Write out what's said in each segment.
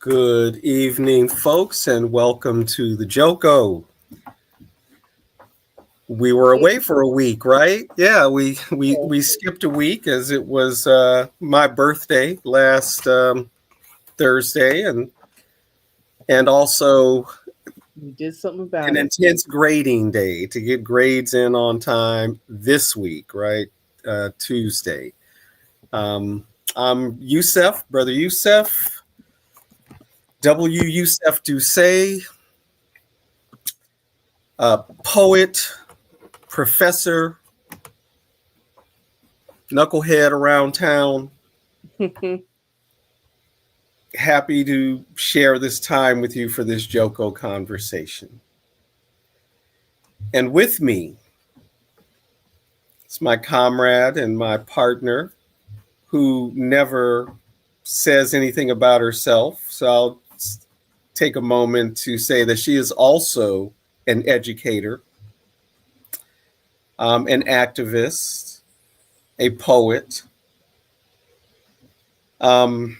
Good evening, folks, and welcome to the Joko. We were away for a week, right? Yeah, we skipped a week as it was my birthday last Thursday, and also You did something about an it. intense grading day to get grades in on time this week, right? Tuesday. Um, I'm Youssef, brother Youssef, W. Youssef Doucet, poet, professor, knucklehead around town. Happy to share this time with you for this Joko conversation. And with me is my comrade and my partner who never says anything about herself. So I'll take a moment to say that she is also an educator, an activist, a poet, um,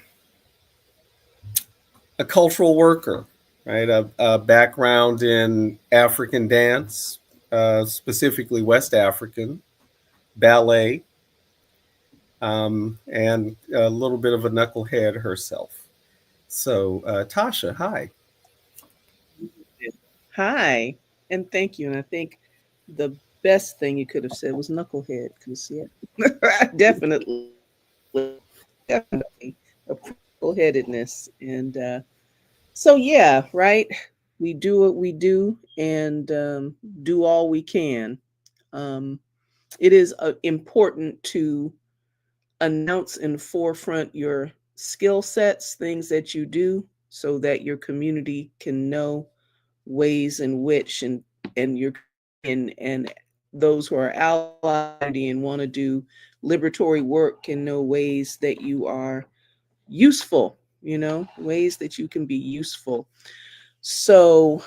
a cultural worker, right? A background in African dance, specifically West African, ballet, and a little bit of a knucklehead herself. So, Tasha, hi. Hi, and thank you. And I think the best thing you could have said was knucklehead, because yeah, definitely, definitely a knuckleheadedness. And so yeah, right. We do what we do and do all we can. Um, it is important to announce and forefront your skill sets, things that you do, so that your community can know ways in which and your and those who are allied and want to do liberatory work can know ways that you are useful, ways that you can be useful. So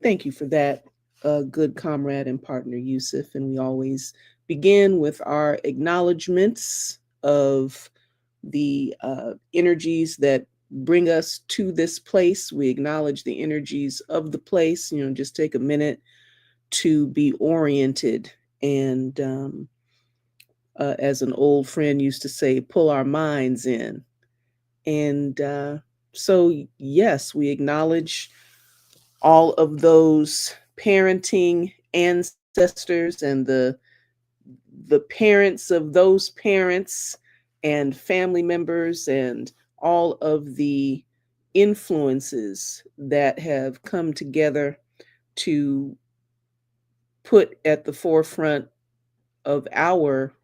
thank you for that, good comrade and partner Yusuf. And we always begin with our acknowledgments of the energies that bring us to this place. We acknowledge the energies of the place. Just take a minute to be oriented and, as an old friend used to say, pull our minds in. And so, yes, we acknowledge all of those parenting ancestors and the parents of those parents and family members and all of the influences that have come together to put at the forefront of our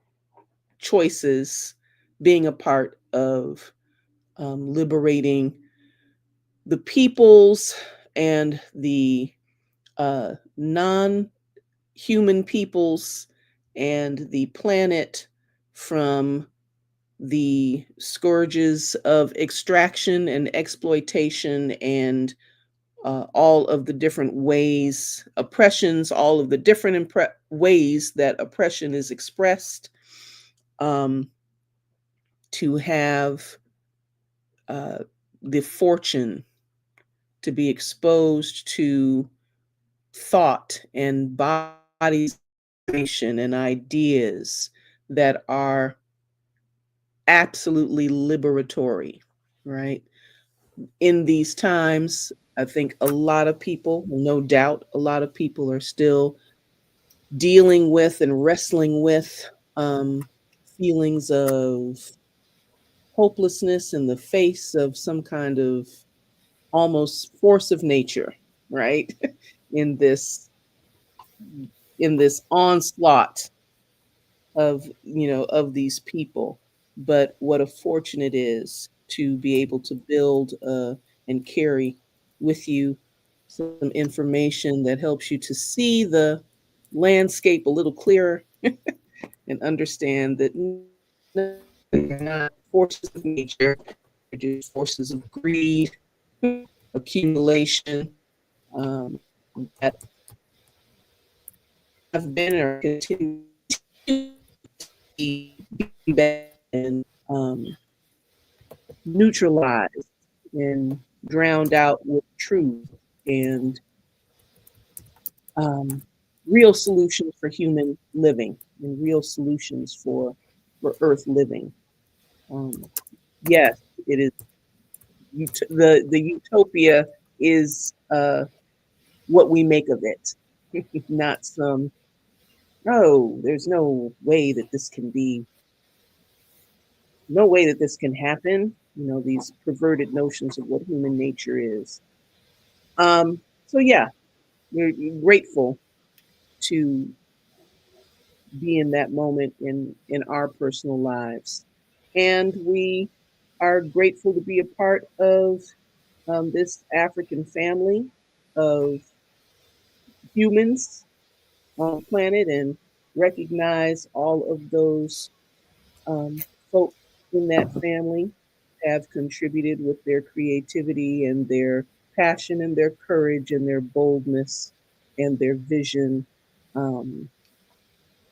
choices being a part of liberating the peoples and the non human peoples and the planet from the scourges of extraction and exploitation and all of the different ways, oppressions, all of the different ways that oppression is expressed, um, to have uh, the fortune to be exposed to thought and bodies and ideas that are absolutely liberatory, right? In these times, I think a lot of people, no doubt, a lot of people are still dealing with and wrestling with um, feelings of hopelessness in the face of some kind of almost force of nature, right? in this in this onslaught of these people. But what a fortune it is to be able to build and carry with you some information that helps you to see the landscape a little clearer and understand that no, they're not forces of nature, they're just forces of greed, accumulation, that have been or continue to be bad and neutralized and drowned out with truth and um, real solutions for human living and real solutions for Earth living. Um, yes, it is. The utopia is what we make of it, not some. Oh, there's no way that this can be. No way that this can happen. You know, these perverted notions of what human nature is. So yeah, we're grateful to be in that moment in our personal lives, and we are grateful to be a part of this African family of humans on the planet, and recognize all of those folks in that family have contributed with their creativity and their passion and their courage and their boldness and their vision, um,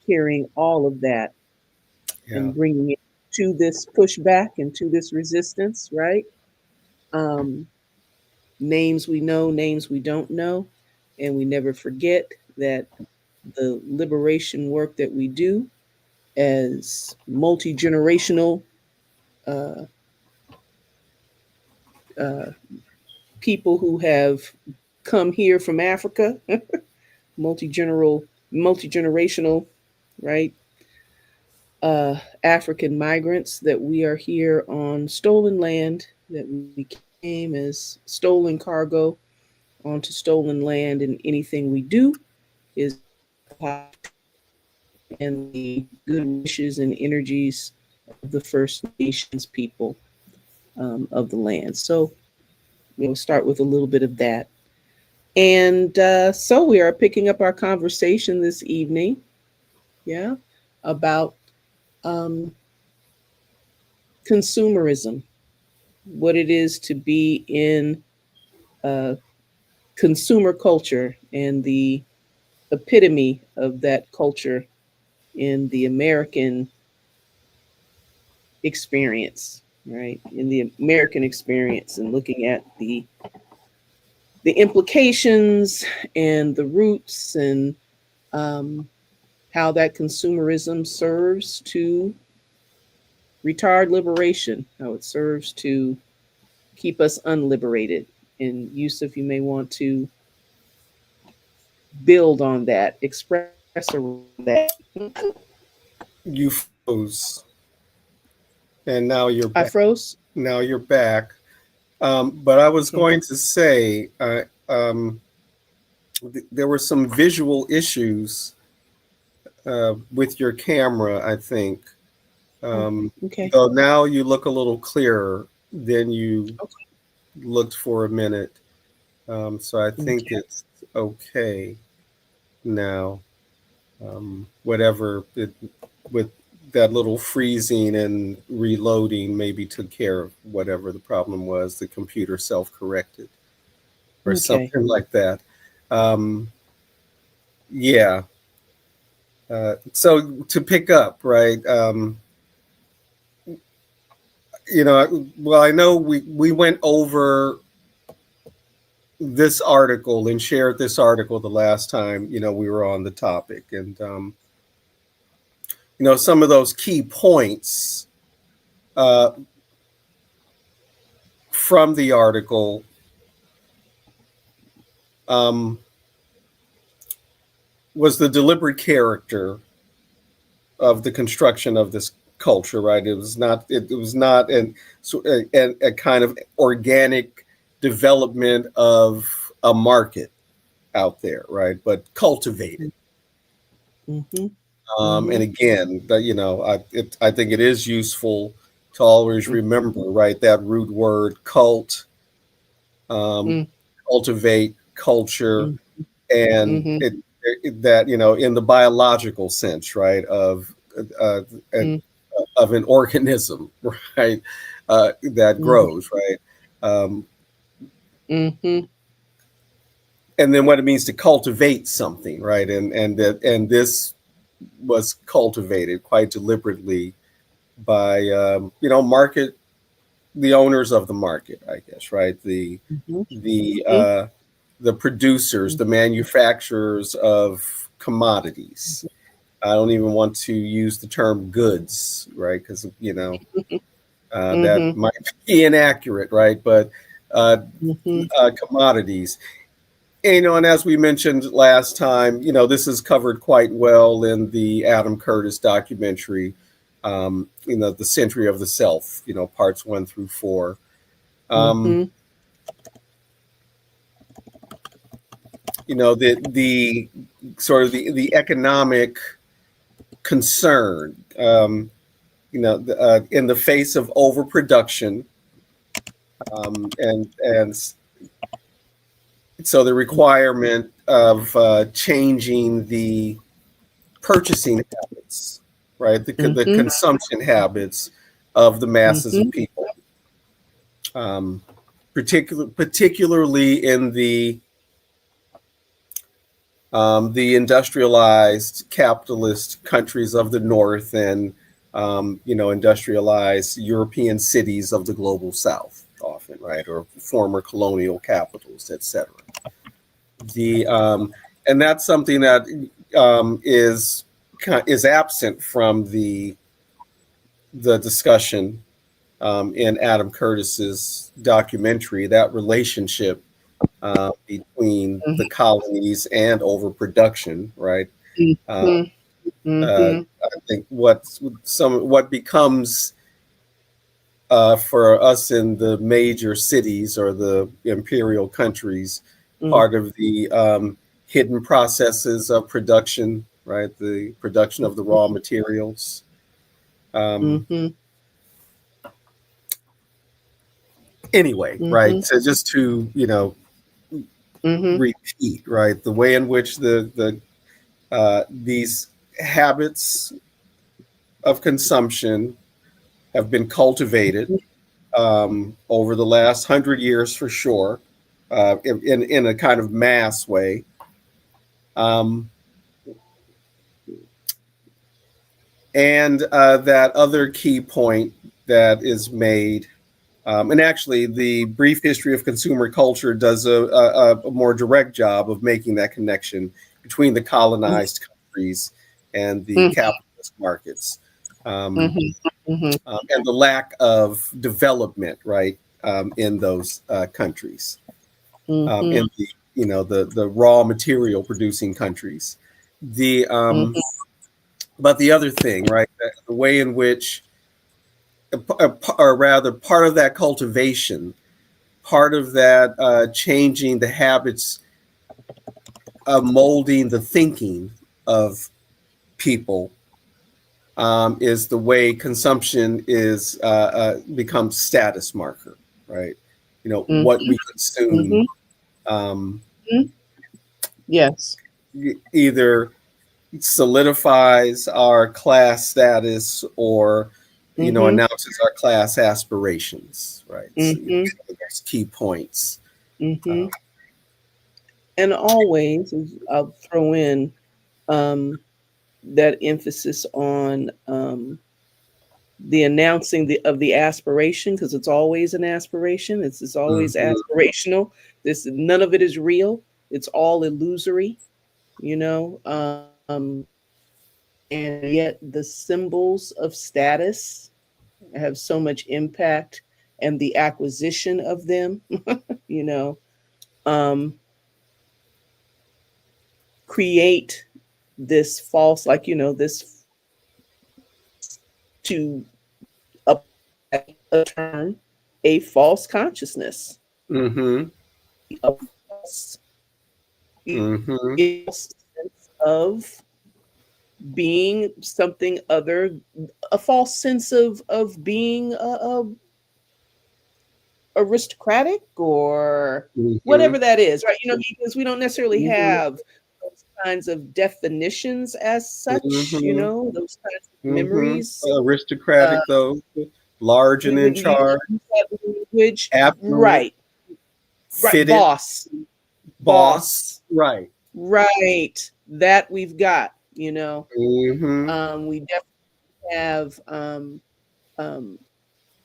carrying all of that Yeah. and bringing it to this pushback and to this resistance, right? Um, Names we know, names we don't know, and we never forget that the liberation work that we do as multi generational uh, uh, people who have come here from Africa, multi generational, right? African migrants, that we are here on stolen land, that we came as stolen cargo onto stolen land, and anything we do is and the good wishes and energies of the First Nations people of the land. So we'll start with a little bit of that. And so we are picking up our conversation this evening, yeah, about um, consumerism, what it is to be in uh, consumer culture and the epitome of that culture in the American experience, right? In the American experience, and looking at the implications and the roots, and um, how that consumerism serves to retard liberation, how it serves to keep us unliberated. And Yusuf, you may want to build on that, express around that. You froze, and now you're I back. froze. Now you're back. But I was Okay. going to say there were some visual issues with your camera, I think. Oh, Um, okay. so now you look a little clearer than you Okay. looked for a minute. So I think Okay. it's okay now. Whatever it, with that little freezing and reloading maybe took care of whatever the problem was. The computer self-corrected or Okay. something like that. Um, yeah. So to pick up, right? Well, I know we went over this article and shared this article the last time we were on the topic, and some of those key points uh, from the article um, was the deliberate character of the construction of this culture, right? It was not a kind of organic development of a market out there, right? But cultivated. Mm-hmm. And Mm-hmm. again, I think it is useful to always remember, right, that root word cult, um, Mm-hmm. cultivate, culture, and Mm-hmm. that in the biological sense, right, uh, Mm-hmm. of an organism, right, that grows, right, um, Mm-hmm. and then what it means to cultivate something, right, and this was cultivated quite deliberately by market the owners of the market, I guess, right? Mhm. The Mhm. the producers, the manufacturers of commodities. I don't even want to use the term goods, right? Because that Mhm. might be inaccurate, right? But uh, Mhm. commodities. And as we mentioned last time, this is covered quite well in the Adam Curtis documentary, The Century of the Self, parts 1 through 4. Um, Mhm. the sort of the economic concern, in the face of overproduction, and so the requirement of changing the purchasing habits, right? The Mhm. consumption habits of the masses of Mhm. people, um, particularly in the industrialized capitalist countries of the North and industrialized European cities of the global South, often, right, or former colonial capitals, etc. The And that's something that is absent from the discussion in Adam Curtis's documentary. That relationship between the Mhm. colonies and overproduction, right? Uh, Mhm. Mhm. I think what becomes for us in the major cities or the imperial countries, Mhm. part of the hidden processes of production, right? The production of the raw materials. Um, Mhm. anyway, right? Mhm. So just to Mhm. repeat, right? The way in which these habits of consumption have been cultivated over the last 100 years for sure, in a kind of mass way. Um, and that other key point that is made, and actually, the brief history of consumer culture does a more direct job of making that connection between the colonized countries and the Mhm. capitalist markets, um, Mhm. Mhm. and the lack of development, right, in those countries, Mhm. in the raw material producing countries. The Mhm. But the other thing, right, the way in which, or rather, part of that cultivation, part of that changing the habits of molding the thinking of people, is the way consumption is becomes status marker, right? Mhm. What we consume, Mhm. um, Mhm. Yes. either solidifies our class status or Mhm. announces our class aspirations, right? So, Mhm. those key points. Mhm. Uh, And always, I'll throw in um, that emphasis on the announcing of the aspiration, because it's always an aspiration. It's always mhm, aspirational. This None of it is real. It's all illusory, you know. And yet the symbols of status have so much impact, and the acquisition of them, you know, um, create this false, like this to up a term, a false consciousness, mhm, a false, mhm, sense of being something other, a false sense of being aristocratic or whatever mhm, that is, right? Because we don't necessarily mhm, have those kinds of definitions as such, mhm, those kinds of mhm. memories. Uh, Aristocratic, though, large we and in wouldn't charge, use that language. affluent, Right, right. fitted, Boss, boss, boss. right? Right. That we've got, Mhm, We definitely have um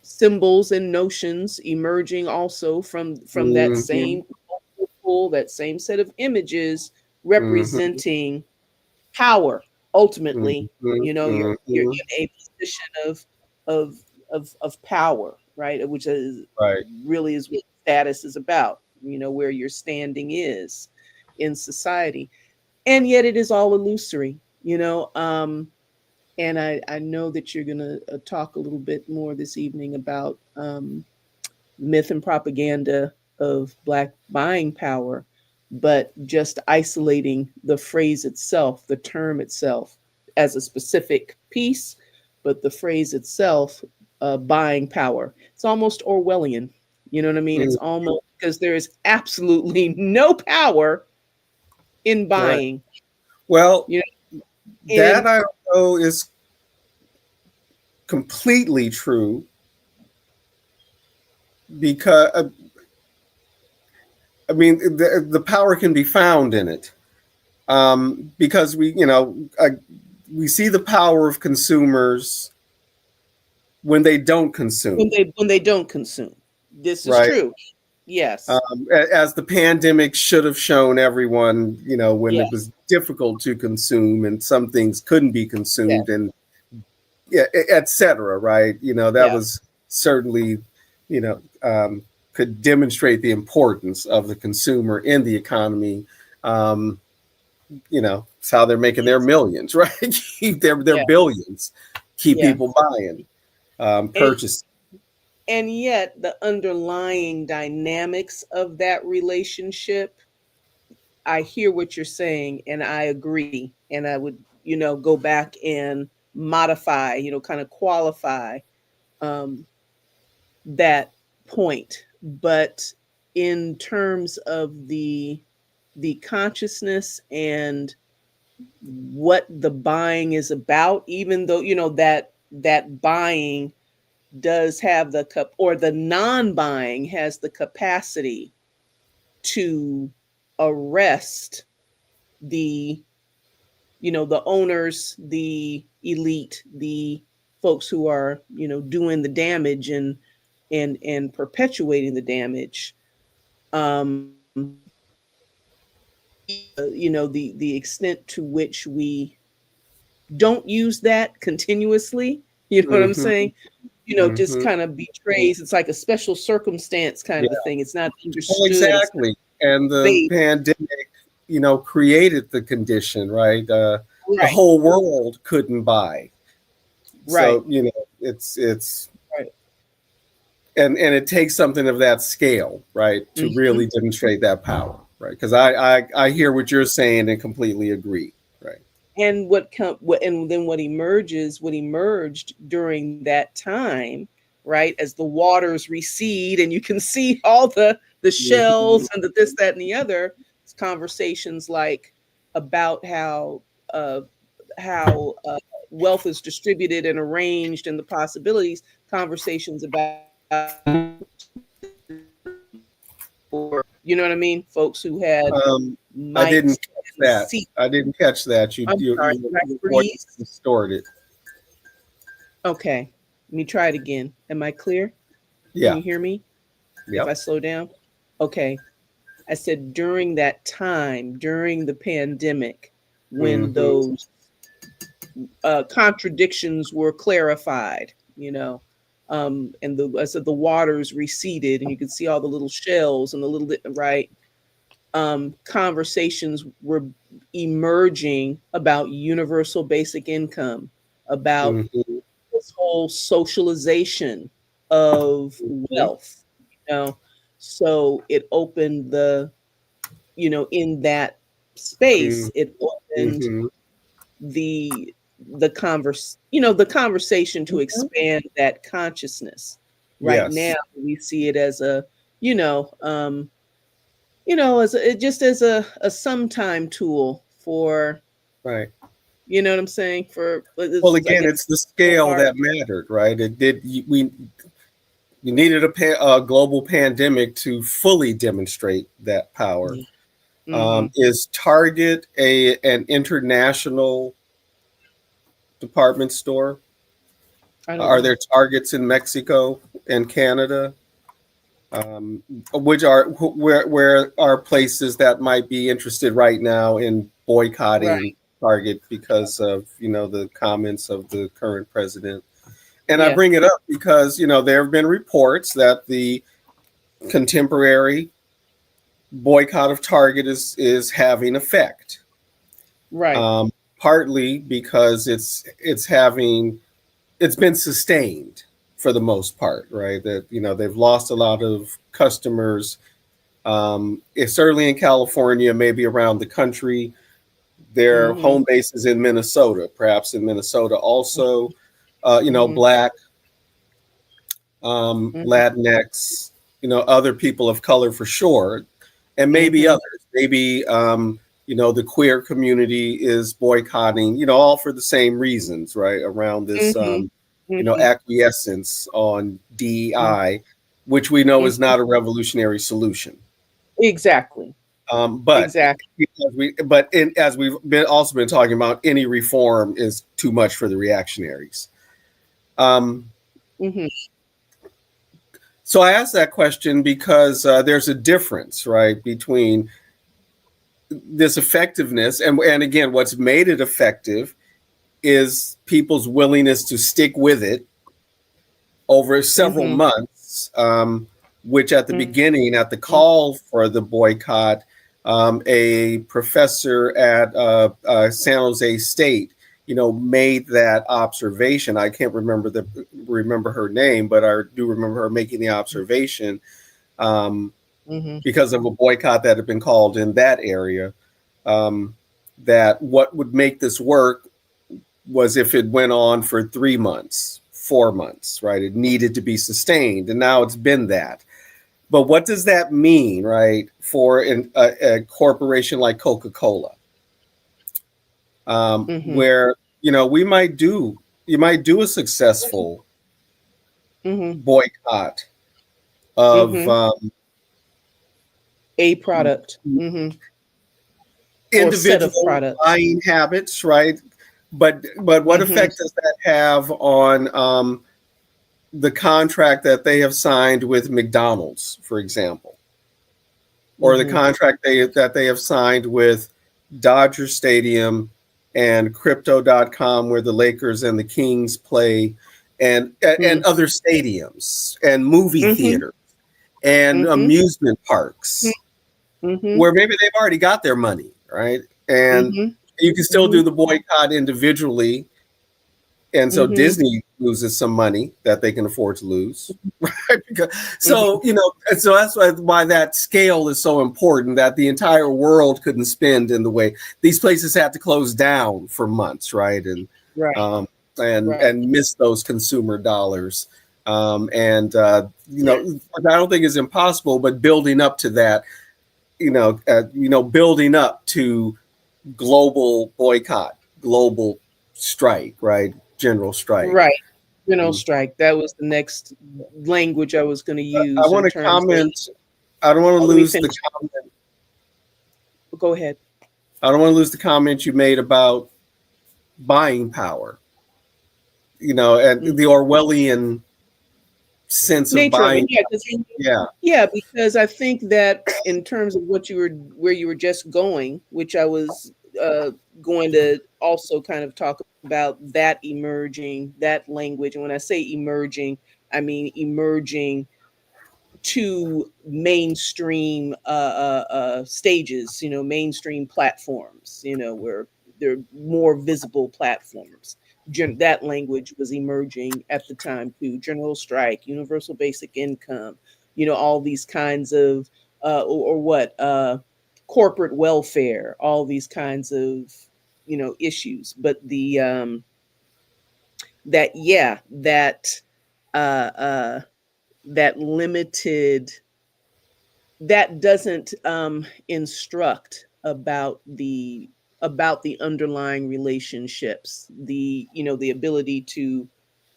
symbols and notions emerging also from that Mhm. same pool, that same set of images Mhm. representing power. Ultimately, Mhm. you're Mhm. in a position of of power, right? Which is Right. really is what status is about. Where your standing is in society, and yet it is all illusory. And I know that you're going to talk a little bit more this evening about myth and propaganda of Black buying power, but just isolating the phrase itself, the term itself, as a specific piece, but the phrase itself, buying power. It's almost Orwellian. You know what I mean? It's Mm. almost because there is absolutely no power in Right. buying. Well, You know, that and I don't know is completely true because I mean the power can be found in it because we see the power of consumers when they don't consume, when they don't consume, this is right? true. Yes. As the pandemic should have shown everyone, when Yeah. it was difficult to consume and some things couldn't be Yeah. consumed, and yeah, et cetera, right? That Yeah. was certainly, you know, um, could demonstrate the importance of the consumer in the economy. Um, it's how they're making their Yes. millions, right? Keep their Yeah. billions, keep Yeah. people buying, And purchase. yet the underlying dynamics of that relationship, I hear what you're saying and I agree. And I would, go back and modify, kind of qualify um, that point. But in terms of the consciousness and what the buying is about, even though that buying does have the cup, or the non-buying has the capacity to arrest the the owners, the elite, the folks who are doing the damage and perpetuating the damage. um the extent to which we don't use that continuously, you know what I'm Hmm. saying? Just Hmm. kind of betrays. It's like a special circumstance kind Yeah, of a thing. It's not well, understood. It's not exactly. And the based. pandemic, created the condition, right? The Right, whole world couldn't buy, right, so it's right. and it takes something of that scale, right, to Hmm. really demonstrate that power, right? Because I hear what you're saying and completely agree, right? And and then what emerged during that time, right? As the waters recede, and you can see all the Mhm. shells and the this, that, and the other. It's conversations like about uh, how wealth is distributed and arranged, and the possibilities. Conversations about, or what I mean, folks who had I didn't mics catch and that. seats. I didn't catch that. I'm sorry, did I Your voice freeze? distorted. Okay, let me try it again. Am I clear? Can Yeah. you hear me if I Yep. slow down? Okay. I said during that time, during the pandemic, when Hmm. those contradictions were clarified, and I said the waters receded, and you could see all the little shells and the little, right? Conversations were emerging about universal basic income, about Hmm. this whole socialization of wealth, you know. So it opened in that space, it opened Hmm. the the conversation to expand that consciousness. Right now Yes. we see it as a, you know, as just as a sometime tool for, Right. what I'm saying, for Well, this is, I again, guess, it's the scale hard. that mattered, right? It did. We needed a global pandemic to fully demonstrate that power. Yeah. Hmm. Is Target an international department store? I don't Are know. there Targets in Mexico? and Canada, which are where are places that might be interested right now in boycotting Right. Target because of the comments of the current president. And I Yeah. bring it up because there have been reports that the contemporary boycott of Target is having effect. Right. Um, Partly because it's been sustained for the most part, right? That they've lost a lot of customers. It's certainly in California, maybe around the country. Their Mm-hmm. home base is in Minnesota, perhaps in Minnesota also. Mm-hmm. Black, Mm-hmm. Latinx, other people of color for sure, and maybe Mm-hmm. others. Maybe the queer community is boycotting, all for the same reasons, right? Around this, Mm-hmm. Mm-hmm. acquiescence on DEI, which we know is Mm-hmm. not a revolutionary solution. Exactly. But Exactly. as we've been talking about, any reform is too much for the reactionaries. Um, Mm-hmm. so I asked that question because there's a difference, right, between this effectiveness and again, what's made it effective is people's willingness to stick with it over several Mm-hmm. months, which at the beginning, at the Mm-hmm. call for the boycott, a professor at San Jose State, made that observation. I can't remember her name, but I do remember her making the observation um, Mm-hmm. because of a boycott that had been called in that area. Um, that what would make this work was if it went on for 3 months, 4 months, right? It needed to be sustained, and now it's been that. But what does that mean, right, for a corporation like Coca-Cola, Mm-hmm. where you might do a successful Mm-hmm. boycott of Mm-hmm. A product. Mm-hmm. Or set of individual products. buying habits, right? But what Mm-hmm. effect does that have on the contract that they have signed with McDonald's, for example, or the Mm-hmm. contract that they have signed with Dodger Stadium and Crypto.com, where the Lakers and the Kings play, and other stadiums and movie Mm-hmm. theaters and Mm-hmm. amusement parks, Mm-hmm. where maybe they've already got their money, right? And Mm-hmm. you can still Mm-hmm. do the boycott individually, and so Mm-hmm. Disney loses some money that they can afford to lose, right? Mm-hmm. So and so that's why that scale is so important. That the entire world couldn't spend in the way these places had to close down for months, right? And Right. um, Right. and miss those consumer dollars. And I don't think it's impossible, but building up to that, building up to global boycott, global strike, right? General strike. Right. Um, Strike. That was the next language I was going to I use in want to terms of. comment. I don't want to Oh, let me lose the finish. comment. Go ahead. I don't want to lose the comment you made about buying power. And Mm. the Orwellian sense of Nature of it. buying. Yeah. Yeah. Yeah, because I think that in terms of where you were just going, which I was uh, going to also kind of talk about that emerging, that language. And when I say emerging, I mean emerging to mainstream stages, mainstream platforms, where they're more visible platforms. That language was emerging at the time too. General strike, universal basic income, all these kinds of, or what, corporate welfare, all these kinds of, issues. But yeah, uh, uh, that limited that doesn't instruct about the underlying relationships, the ability to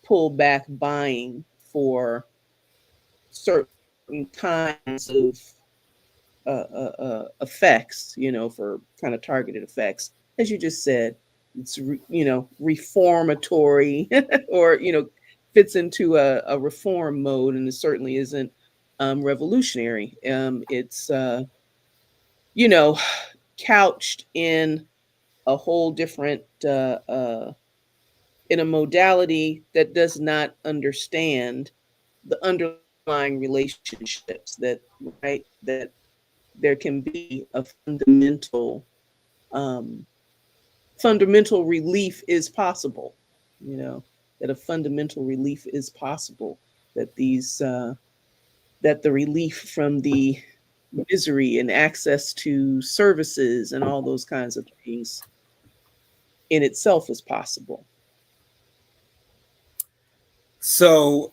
pull back buying for certain kinds of effects, for kind of targeted effects, as you just said. It's reformatory or fits into a reform mode, and it certainly isn't revolutionary. It's you know, couched in a whole different in a modality that does not understand the underlying relationships, that right, that there can be a um, fundamental relief is possible, you know, that a fundamental relief is possible, that these that the relief from the misery and access to services and all those kinds of things in itself is possible. So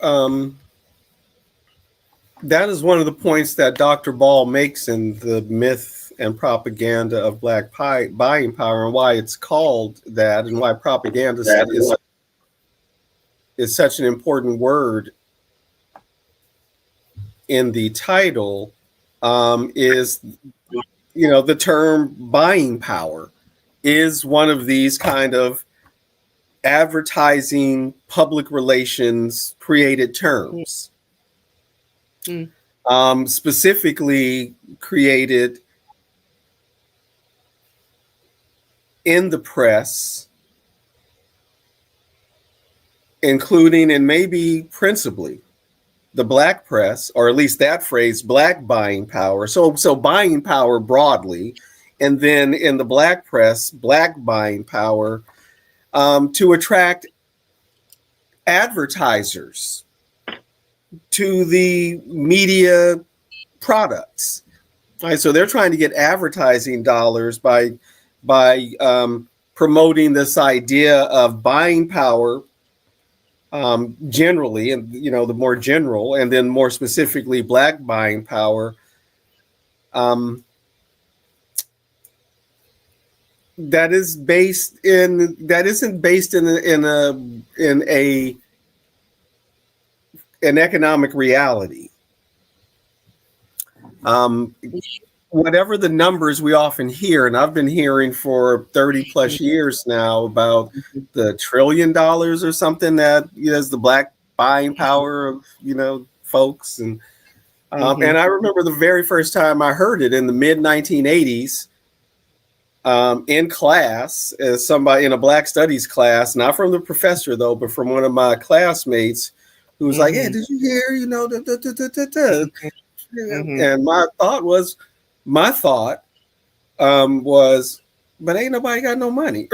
that is one of the points that Dr. Ball makes in the myth and propaganda of black buying power, and why it's called that, and why propaganda is such an important word in the title, is, you know, the term buying power is one of these kind of advertising public relations created terms. Specifically created in the press, including and maybe principally the black press, or at least that phrase, black buying power. So buying power broadly, and then in the black press, black buying power, to attract advertisers to the media products. Right, so they're trying to get advertising dollars by promoting this idea of buying power, generally, and you know, the more general, and then more specifically, black buying power. That isn't based in an economic reality. Whatever the numbers we often hear, and I've been hearing for 30 plus years now about the $1 trillion or something that, you know, is the black buying power of, you know, folks. And and I remember the very first time I heard it in the mid 1980s, in class, as somebody in a black studies class, not from the professor though, but from one of my classmates, who was like, "Hey, did you hear? You know, And my thought was, but ain't nobody got no money.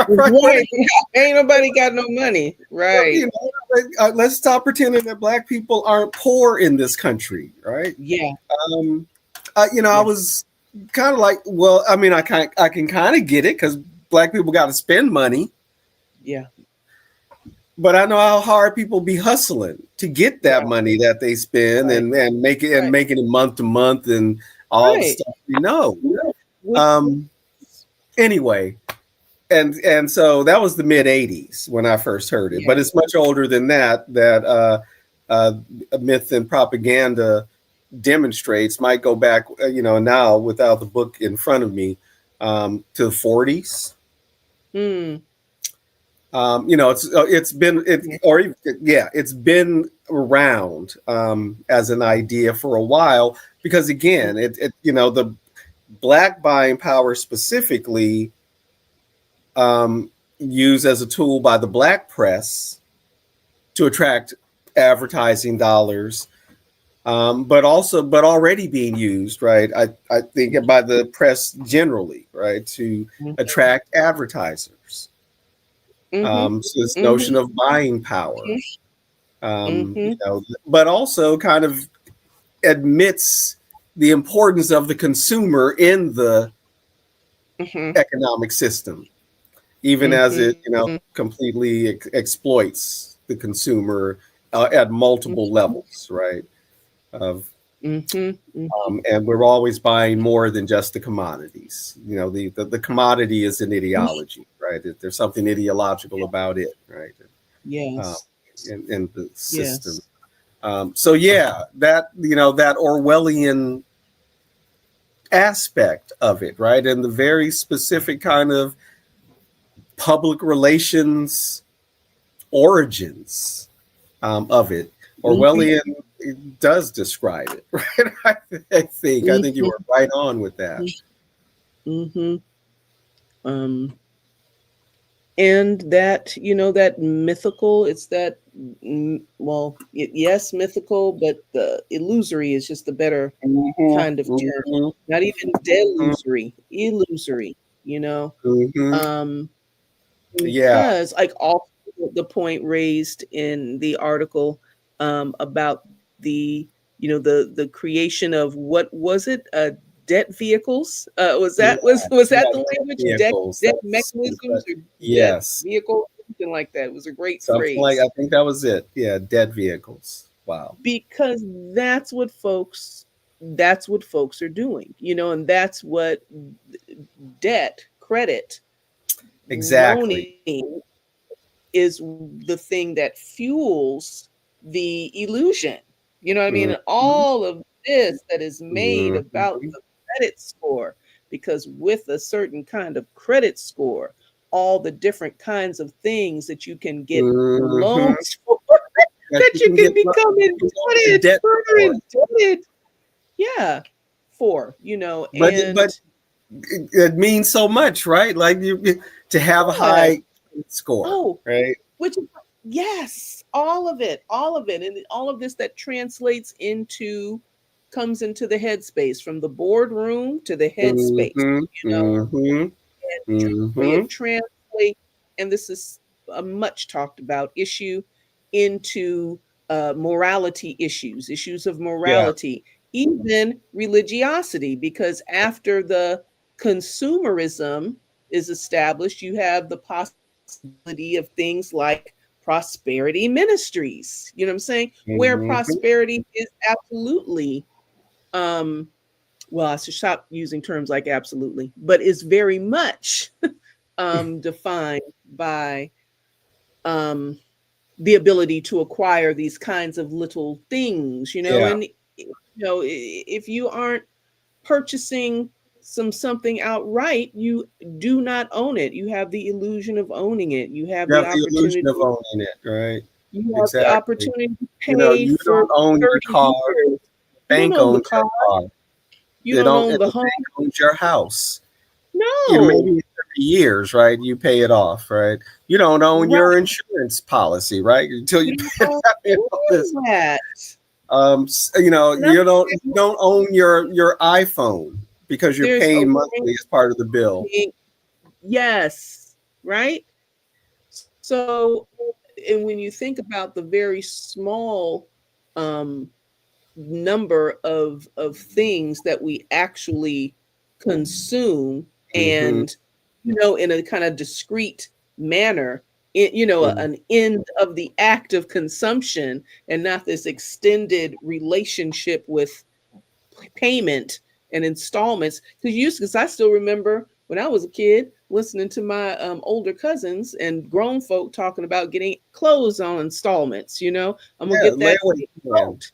Right. Ain't nobody got no money. Right. You know, let's stop pretending that black people aren't poor in this country. Right. Yeah. You know, I was kind of like, well, I mean, I can kind of get it, because black people got to spend money. Yeah. But I know how hard people be hustling to get that money that they spend, and make it and making it month to month and all the stuff we know. Anyway, and so that was the mid 80s when I first heard it, but it's much older than that. Myth and propaganda demonstrates, might go back, you know, now without the book in front of me, to the 40s. You know, it's been around as an idea for a while, because again, it you know, the black buying power specifically, used as a tool by the black press to attract advertising dollars, but already being used, right? I think by the press generally, right, to attract advertisers. So this notion of buying power, you know, but also kind of admits the importance of the consumer in the economic system, even as it, you know, completely exploits the consumer at multiple levels, right? And we're always buying more than just the commodities. You know, the commodity is an ideology, right? There's something ideological about it, right? Yes. In the system. So yeah, that, you know, that Orwellian aspect of it, right? And the very specific kind of public relations origins of it. Mhm, Orwellian does describe it, right? I think you mhm, were right on with that. mhm. Um, and that, that mythical, it's that, well, yes, mythical, but the illusory is just a better Hmm. kind of term. Hmm. Not even delusory, illusory, you know. Hmm. Um, Yeah, because like also the point raised in the article about the creation of what was it, debt vehicles, yeah, was yeah. that the Debt language, vehicles. debt That's mechanisms or debt yes, vehicles, something like that. It was a great something like, phrase I think that was it. Yeah, dead vehicles. Wow. because that's what folks are doing, and that's what debt, credit, Exactly. loaning is the thing that fuels the illusion. You know what I mean? And Hmm. all of this that is made about Hmm. the credit score, because with a certain kind of credit score, all the different kinds of things that you can get Hmm. loans for, That that you you can can get become you can go into indebted, debt further for. indebted. Yeah, But and it means so much, right? Like to have a yeah. high score, Oh, right? which is, yes, all of it, and all of this that translates into comes into the headspace, from the boardroom to the headspace, Mm-hmm. you know, Mm-hmm. where Mm-hmm. it translates, and this is a much talked about issue, into morality issues, issues of Yeah. morality, even religiosity, because after the consumerism is established, you have the possibility of things like prosperity ministries, you know what I'm saying? Where Mm-hmm. prosperity is absolutely, um, well, I should stop using terms like absolutely, but is very much defined by um, the ability to acquire these kinds of little things, Yeah. and if you aren't purchasing something outright, you do not own it. You have the illusion of owning it. You have You the have the illusion opportunity. of owning it, right? You have the Exactly. opportunity to pay You for don't own your 30 car. years. The You don't bank own the owns car. your car. You They don't don't, own and the the home. bank owns your house. No. Maybe 30 years, right? You pay it off, right? You don't own Right. your insurance policy, right? Until you You pay it don't off, all this. own that. And I'm You don't own your iPhone because you're there's a paying range monthly as part of the of bill. being, yes, right? So, and when you think about the very small um, number of things that we actually consume, Hmm. and in a kind of discrete manner, Hmm. an end of the act of consumption, and not this extended relationship with payment and installments. Because I still remember when I was a kid listening to my older cousins and grown folk talking about getting clothes on installments. I'm gonna Yeah, get that layaway plan. coat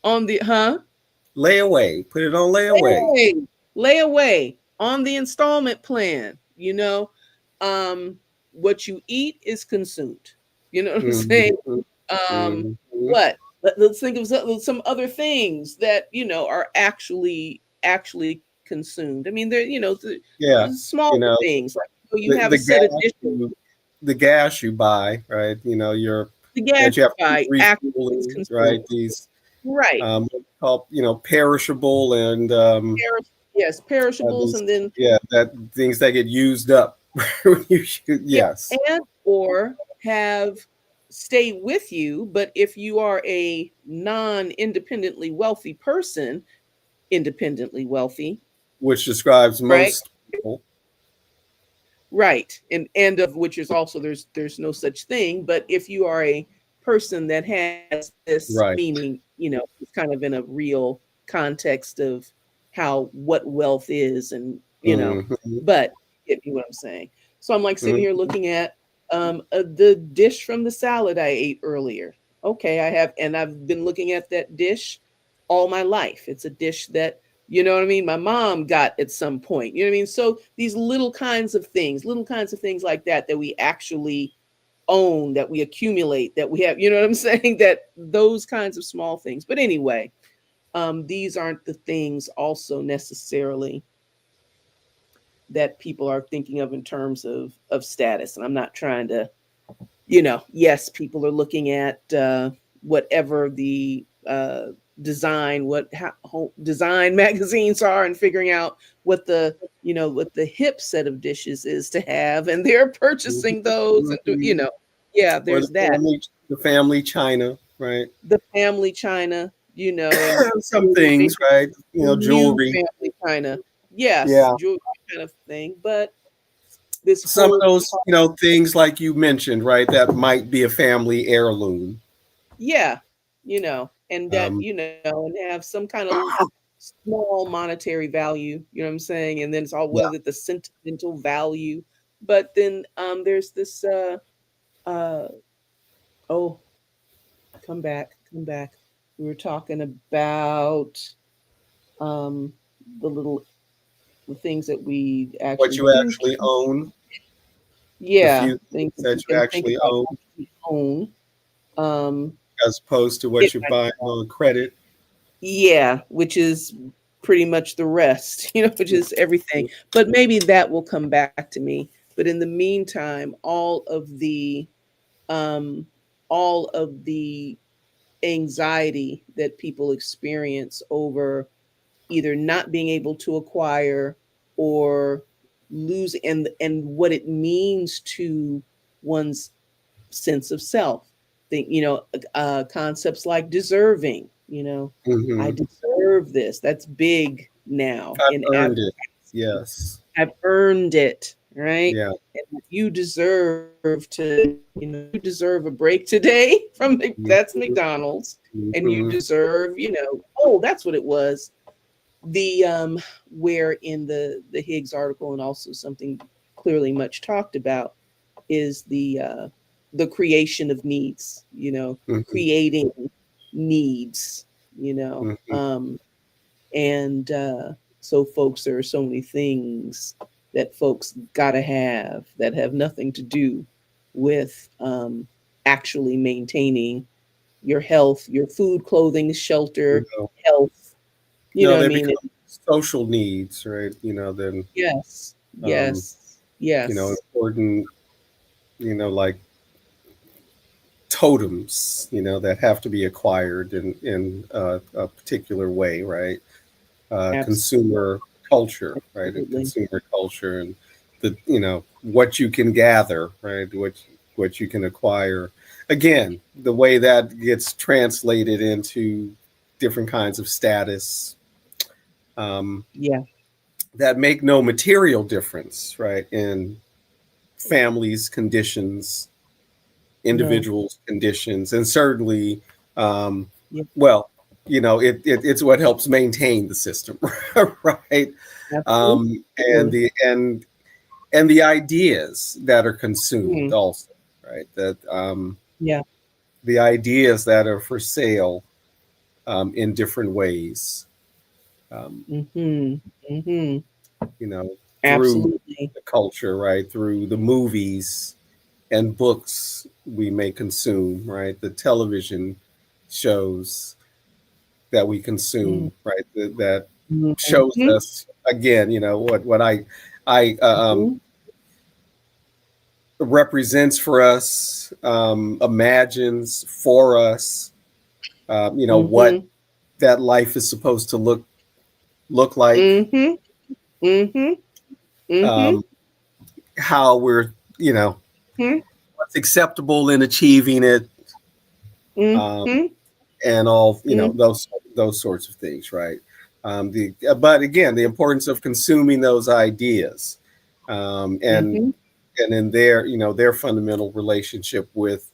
on the Layaway. Put it on layaway. layaway, layaway on the installment plan. What you eat is consumed. You know what I'm Hmm. saying? Um, Hmm. what? Let's think of some other things that are actually consumed. I mean, they're Yeah, smaller you know things, like you the have a the set of gas dishes. you the gas you buy, right? Your The gas that you have to keep buy actually is refueling, consumed, right? These right? called perishable and Yes, perishables, these, and then yeah, that things that get used up when you shoot. yeah, Yes. and or have stay with you. But if you are a non-independently wealthy person, independently wealthy, Which describes right? most people. Right. And of which is also, there's no such thing. But if you are a person that has this, Right. meaning, it's kind of in a real context of what wealth is, and Hmm. but get me what I'm saying. So I'm like sitting here Hmm. looking at the dish from the salad I ate earlier. Okay, I've been looking at that dish all my life. It's a dish that, you know what I mean, my mom got at some point. You know what I mean? So these little kinds of things like that we actually own, that we accumulate, that we have, you know what I'm saying? That those kinds of small things. But anyway, these aren't the things also necessarily that people are thinking of in terms of status. And I'm not trying to, yes, people are looking at whatever the design, design magazines are, and figuring out what the hip set of dishes is to have, and they're purchasing those, and yeah, Or there's that. the family china, right? The family china, and Some things, right? new Jewelry. family china, yes, Yeah. jewelry kind of thing, but this Some of whole those, things like you mentioned, right? That might be a family heirloom. yeah, and that, Um, and have some kind of small monetary value, you know what I'm saying? And then it's all, what yeah. is it, the sentimental value? But then there's this uh oh, come back. We were talking about um the little the things that we What actually you do, actually own, the yeah, few things things that that you you can think actually about own, what we own. Um as opposed to what it, you buy on credit. yeah, which is pretty much the rest, which is everything. But maybe that will come back to me. But in the meantime, um all of the anxiety that people experience over either not being able to acquire or lose, and what it means to one's sense of self. Think, concepts like deserving, I Hmm. deserve this. That's big now I've in earned it. advertising. Yes. I've earned it, right? Yeah. And you deserve to, you deserve a break today from that's McDonald's, and you Hmm. deserve, oh, that's what it was. The where in the Higgs article, and also something clearly much talked about, is the creation of needs, Hmm. creating needs, you know. Hmm. Um, and so folks, there are so many things that folks gotta have that have nothing to do with actually maintaining your health, your food, clothing, shelter, No, health. You know no, what I they mean? become social needs, right? Then, Yes, um, yes, yes. important, like totems, that have to be acquired in a particular way, right? Consumer culture, right? And Absolutely. consumer culture, and what you can gather, right? What you can acquire. Again, the way that gets translated into different kinds of status, um, Yeah. that make no material difference, right? In families' conditions, No. individuals' conditions, and certainly, um, Yeah. well, it's what helps maintain the system, right? And Absolutely. the ideas that are consumed Mhm. also, right? That Yeah. the ideas that are for sale, in different ways, um, Mhm. Mhm. you know, through Absolutely. the culture, right? Through the movies and books we may consume, right? The television shows that we Mhm. consume, right? That shows Mhm. us again, what I Mhm. represents for us, imagines for us, what Mhm. that life is supposed to look like, Mhm. Mhm. Mhm. um, how we're, Mhm. what's acceptable in achieving it, um, Mhm. and all, Mhm. those sorts of things, right? But again, the importance of consuming those ideas, Mhm. and in their fundamental relationship with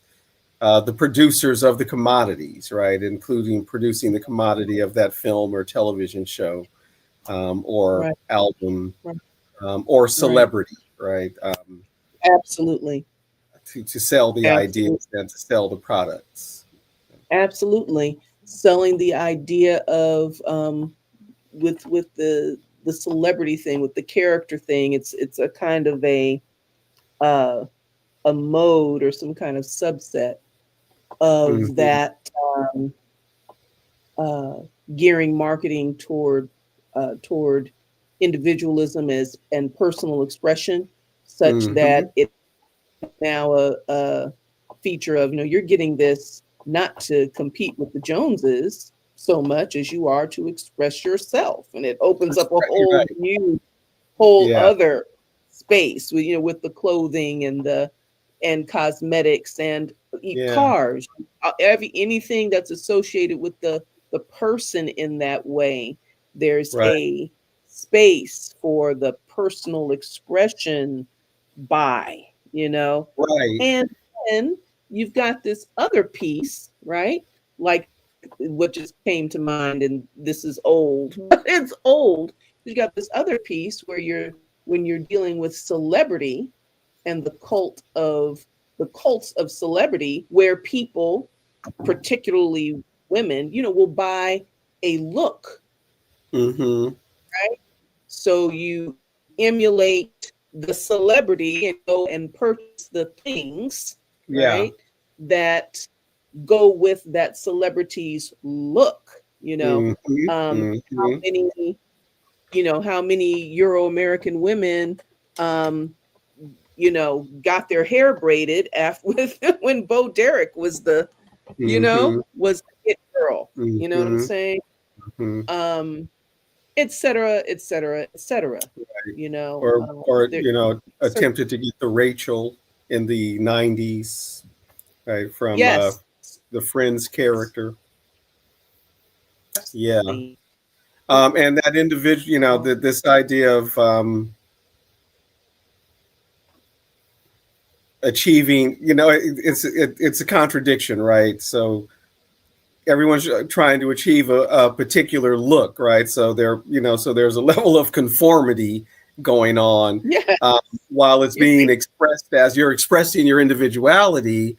the producers of the commodities, right? Including producing the commodity of that film or television show, or Right. album, Right. or Right. celebrity, right? Absolutely. To sell the ideas Absolutely. and to sell the products. Absolutely. Selling the idea of with the celebrity thing, with the character thing, it's a kind of a uh a mode or some kind of subset of Mhm. that, uh, gearing marketing toward individualism as and personal expression, such Mhm. that it now a feature of, you're getting this not to compete with the Joneses so much as you are to express yourself, and it opens That's up a right, whole right. new, whole Yeah, other space with, with the clothing and the and cosmetics and yeah, cars, anything that's associated with the person in that way. There's right, a space for the personal expression by, right. and then you've got this other piece, right? Like what just came to mind, and this is old, but it's old. You got this other piece where when you're dealing with celebrity and the cults of celebrity, where people, particularly women, will buy a look, Mhm. right? So you emulate the celebrity and go and purchase the things, Yeah. right, that go with that celebrity's look. Mhm. How Mhm. many, how many Euro American women, um, got their hair braided after with when Bo Derek was Mhm. was the hit girl. You know what I'm Mhm. saying? Mhm. Um, et cetera, et cetera, et cetera. Right. Uh, Or there, cer- attempted to get the Rachel in the '90s, right, from yes, the Friends character. Yeah. certainly. And that individual, this idea of achieving, it's a contradiction, right? So everyone's trying to achieve a particular look, right? So so there's a level of conformity going on, Yeah, um, while it's you're being expressed as you're expressing your individuality,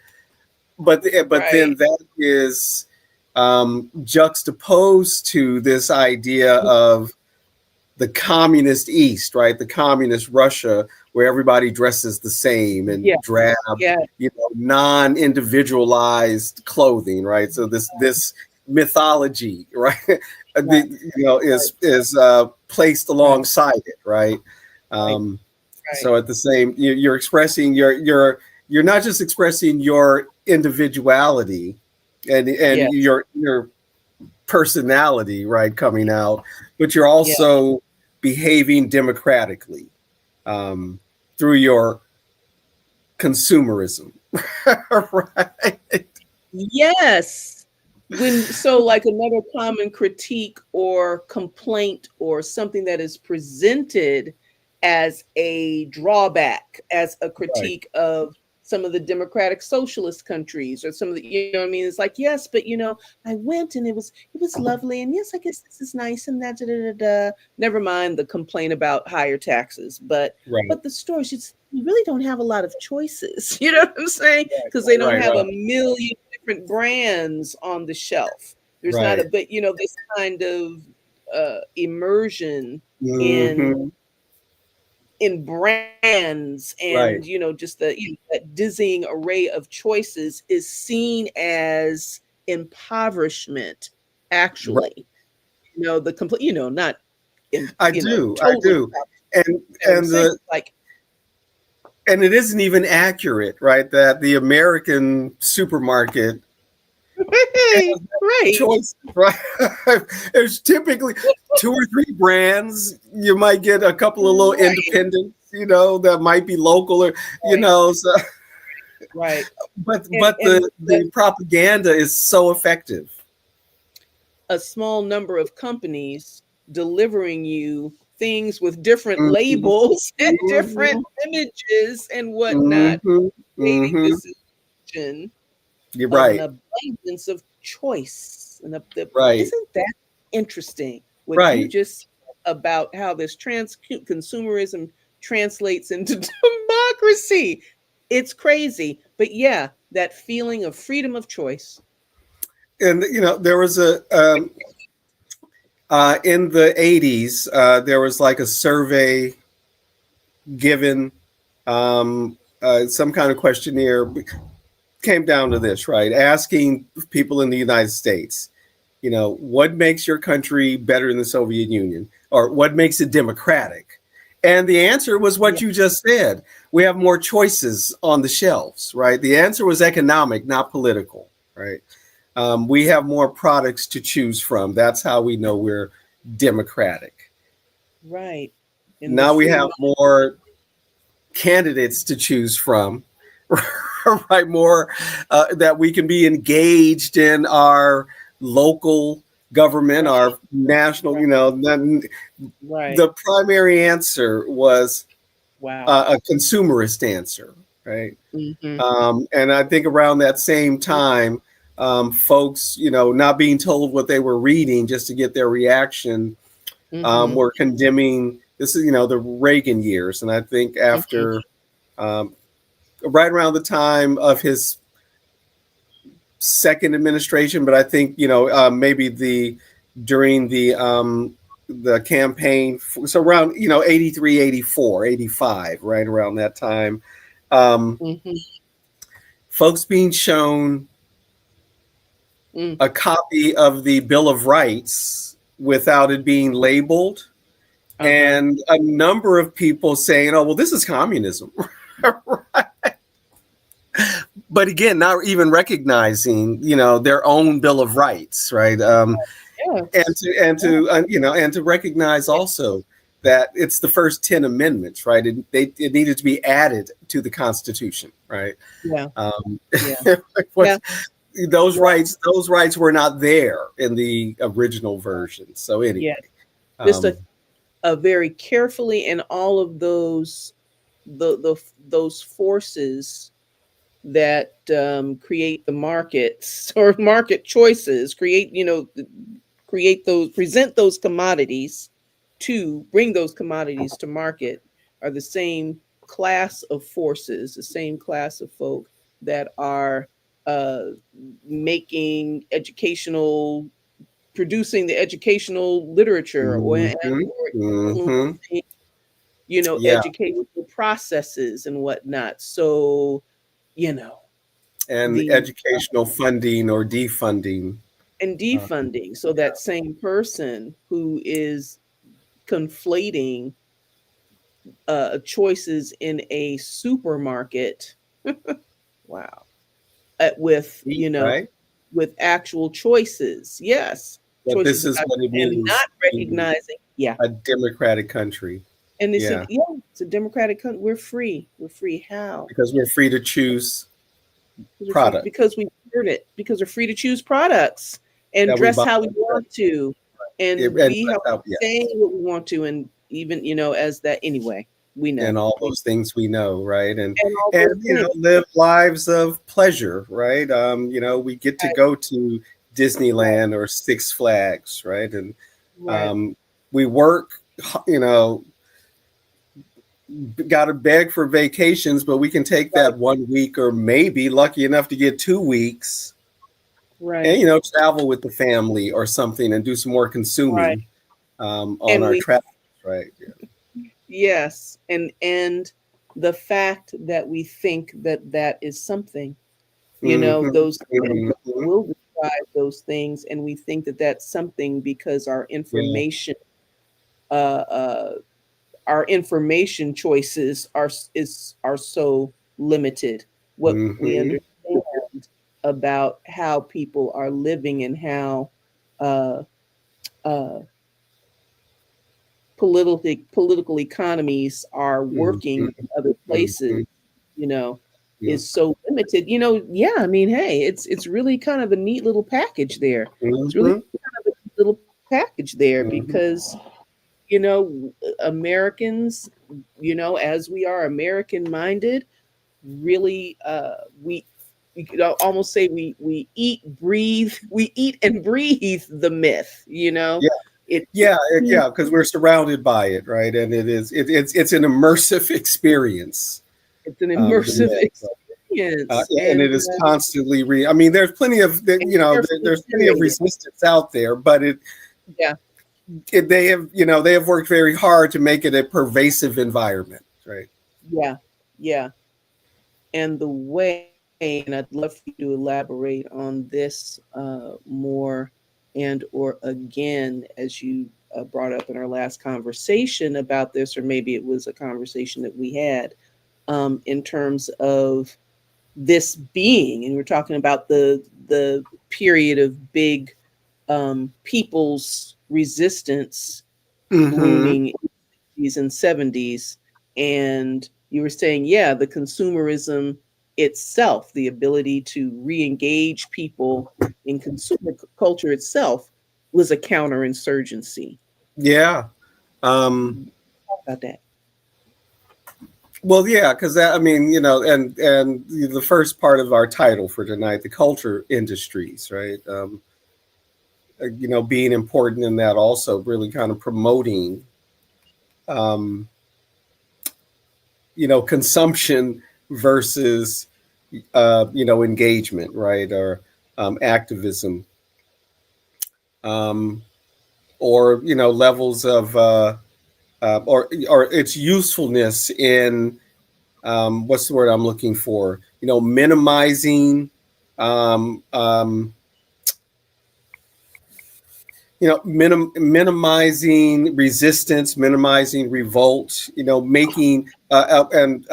but then right. that is juxtaposed to this idea of the communist East, right? The communist Russia, where everybody dresses the same and Yeah, drab, yeah, non-individualized clothing, right? So this mythology, right, right, is placed right, alongside it, right? right, Um, right. so at the same, you're expressing you're not just expressing your individuality and Yeah, your personality, right, coming out, but you're yeah. also behaving democratically, um, through your consumerism, right? Yes. Like another common critique or complaint or something that is presented as a drawback, as a Right, critique of some of the democratic socialist countries or some of the, what I mean? It's like, yes, but I went and it was lovely. And yes, I guess this is nice and that, da, da, da, da. Never mind the complaint about higher taxes, right, but the stores, you really don't have a lot of choices. You know what I'm saying? Because they don't right, have a right, million different brands on the shelf. There's not right. a but this kind of immersion in Hmm. brands, Right, and just that dizzying array of choices is seen as impoverishment, right. actually. The complete, not in, I totally do, impoverished. and You know what I'm and saying? the Like, and it isn't even accurate, right? That the American supermarket hey, right, choice, right? There's typically two or three brands. You might get a couple of little right, independents, that might be local or, right, so, right. but And the propaganda is so effective. a small number of companies delivering you things with different Mhm, labels and different mhm, images and whatnot, mhm, creating mhm. this illusion You're of an right, abundance of choice. And right, isn't that interesting? What you right. just said about how this consumerism translates into democracy. It's crazy. But yeah, that feeling of freedom of choice. And there was in the '80s, there was like a survey given, some kind of questionnaire, came down to this, right? Asking people in the United States, what makes your country better than the Soviet Union, or what makes it democratic? And the answer was what you just said. We have more choices on the shelves, right? The answer was economic, not political, right? We have more products to choose from. That's how we know we're democratic. Right. Now we have more candidates to choose from, right? More that we can be engaged in our local government, our national, Right. The primary answer was Wow. a consumerist answer, right? And I think around that same time, folks, not being told what they were reading just to get their reaction, were condemning. This is, the Reagan years, and I think after, right around the time of his second administration, but I think maybe during the campaign, so around 83, 84, 85, right around that time, folks being shown a copy of the Bill of Rights without it being labeled, and a number of people saying, "Oh, well, this is communism." Right? But again, not even recognizing, their own Bill of Rights, right? And to recognize also that it's the first 10 amendments, right? It needed to be added to the Constitution, right? Those rights were not there in the original version. So anyway, just a very carefully, and all of those those forces that create the markets or market choices, present those commodities to bring those commodities to market, are the same class of forces, the same class of folk that are producing the educational literature, or educational processes and whatnot. So, and the educational funding or defunding. So that same person who is conflating choices in a supermarket, wow, with with actual choices, But choices, this is what it means, and not recognizing, a democratic country. And they said, it's a democratic country. We're free. We're free. How? Because we're free to choose products. Because we earn it. Because we're free to choose products and dress how we want to, and be how we say what we want to, and even as that anyway. We know, and all those things we know, right? And live lives of pleasure, right? We get to go to Disneyland or Six Flags, right? And we work, got to beg for vacations, but we can take that 1 week, or maybe lucky enough to get 2 weeks, right? And travel with the family or something, and do some more consuming on our travels, right? Yes, and the fact that we think that is something, those will describe those things, and we think that that's something because our information, choices are so limited. What we understand about how people are living and how political economies are working in other places, is so limited. I mean, hey, it's really kind of a neat little package there. It's really kind of a neat little package there, because Americans, as we are American minded, really we could almost say we eat and breathe the myth, because we're surrounded by it, right? And it's an immersive experience. It's an immersive experience, and it is constantly I mean, there's plenty of there's plenty of resistance out there, but they have worked very hard to make it a pervasive environment, right? Yeah. and the way, and I'd love for you to elaborate on this more and or again, as you brought up in our last conversation about this, or maybe it was a conversation that we had in terms of this being, and we're talking about the period of big people's resistance Mm-hmm. blooming in the 60s and 70s. And you were saying, yeah, the consumerism itself, the ability to re-engage people in consumer culture itself, was a counterinsurgency. Yeah. Um, Talk about that. well, yeah, because I mean, and the first part of our title for tonight, the culture industries, right? Being important in that also, really kind of promoting, um, consumption versus, engagement, right? Or activism, um, or levels of, or its usefulness in, what's the word I'm looking for? Minimizing, um, um, minimizing resistance, minimizing revolt, making, and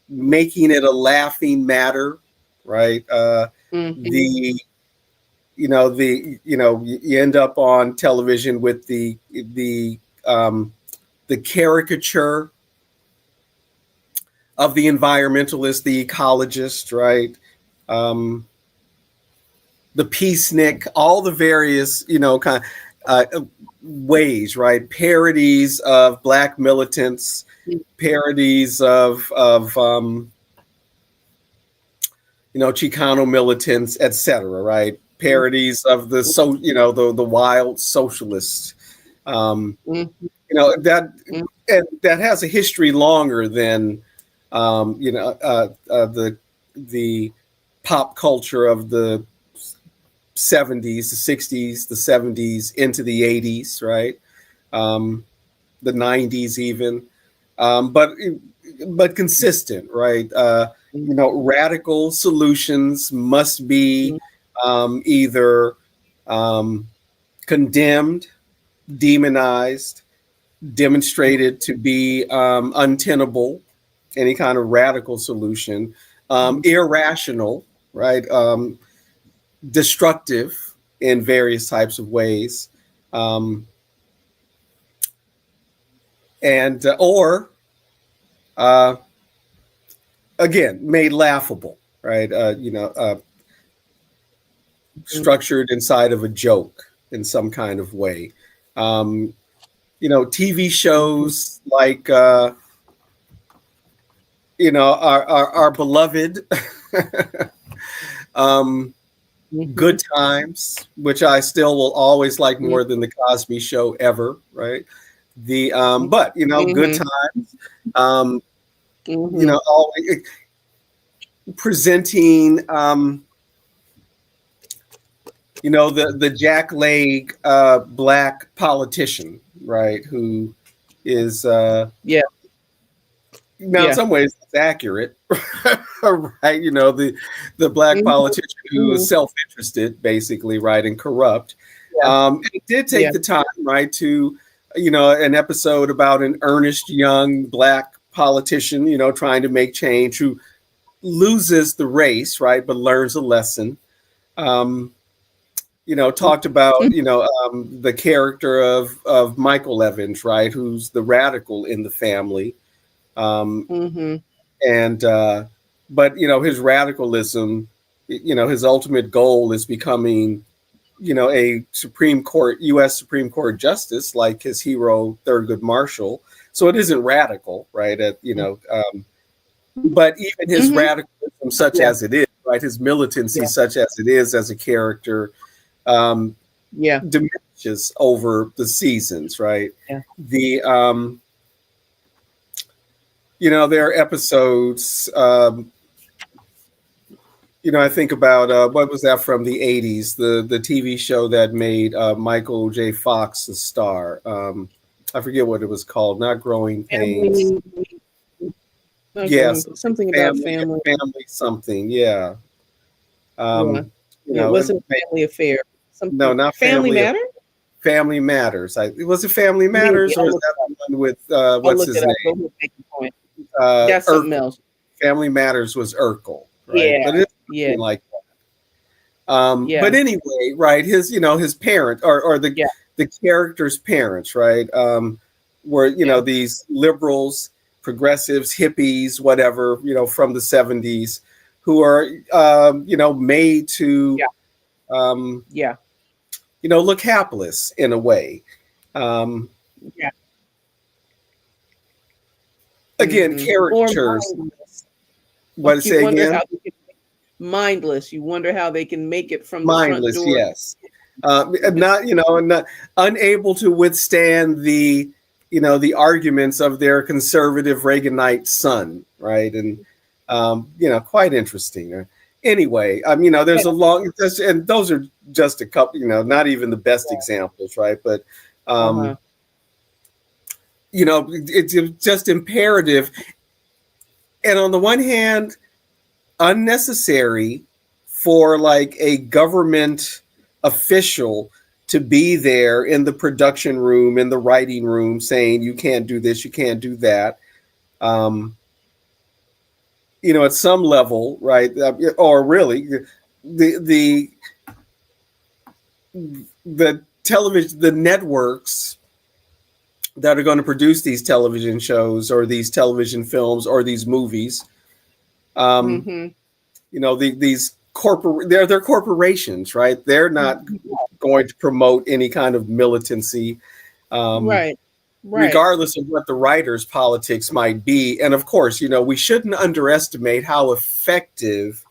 making it a laughing matter, right? Mm-hmm. The you end up on television with um, the caricature of the environmentalist, the ecologist, right? Um, the peacenik, all the various, kind of ways, right? Parodies of black militants, parodies of Chicano militants, etc., right? Parodies of the the wild socialists. Um, Mm-hmm. that and that has a history longer than the pop culture of the 70s, the 60s, the 70s into the 80s, right? Um, the 90s even, but consistent, right? Radical solutions must be either um, condemned, demonized, demonstrated to be untenable, any kind of radical solution, irrational, right? Destructive in various types of ways, um, and or uh, again made laughable, right? Structured inside of a joke in some kind of way. Um, TV shows like our beloved um, Mm-hmm. Good Times, which I still will always like more than the Cosby Show ever, right? The but Good Mm-hmm. Times, um, Mm-hmm. always presenting the Jack Leg black politician, right? Who is Yeah. now in Yeah. some ways it's accurate, right? The black Mm-hmm. politician who is Mm-hmm. self-interested, basically, right, and corrupt. Yeah. It did take Yeah. the time, right, to an episode about an earnest young black politician, trying to make change, who loses the race, right, but learns a lesson. Um, talked about the character of Michael Evans, right, who's the radical in the family, um, Mm-hmm. and but his radicalism, his ultimate goal is becoming a U.S. Supreme Court justice, like his hero Thurgood Marshall. So it isn't radical, right? But even his Mm-hmm. radicalism, such Yeah. as it is, right, his militancy, Yeah. such as it is as a character, um, Yeah. diminishes over the seasons, right? Yeah. The there are episodes. I think about what was that from the '80s, the TV show that made Michael J. Fox a star. I forget what it was called. Not Growing Pains. Family, Yeah, Something about family. family something. Yeah. Yeah, Um, you it know, wasn't a family affair. no, Something not Family family. Matter. Family Matters. Was it Family Maybe Matters, or is that the one with I'll what's look his it up. Go name? ahead, make your point. That's something Urkel. else. Family Matters was Urkel, right? Yeah, But it's yeah, something like but yeah, anyway, right? His parent, or yeah, the character's parents, right? Were yeah, these liberals, progressives, hippies, whatever, from the '70s, who are made to yeah, um, yeah, look hapless in a way. Um, yeah. Again, Or caricatures. mindless. What You say wonder again? how they can mindless. You wonder how they can make it from the front Mindless, door. yes. Just Not unable to withstand the arguments of their conservative Reaganite son, right? And quite interesting. Anyway, there's a long, and those are just a couple, not even the best examples, right? But uh-huh. it's just imperative. And on the one hand, unnecessary for like a government official to be there in the production room, in the writing room, saying you can't do this, you can't do that. Um, at some level, right? Or really, the the television, the networks that are going to produce these television shows or these television films or these movies. Um, Mm-hmm. These they're corporations, right? They're not going to promote any kind of militancy, um, Right, right. regardless of what the writers' politics might be. And of course, we shouldn't underestimate how effective,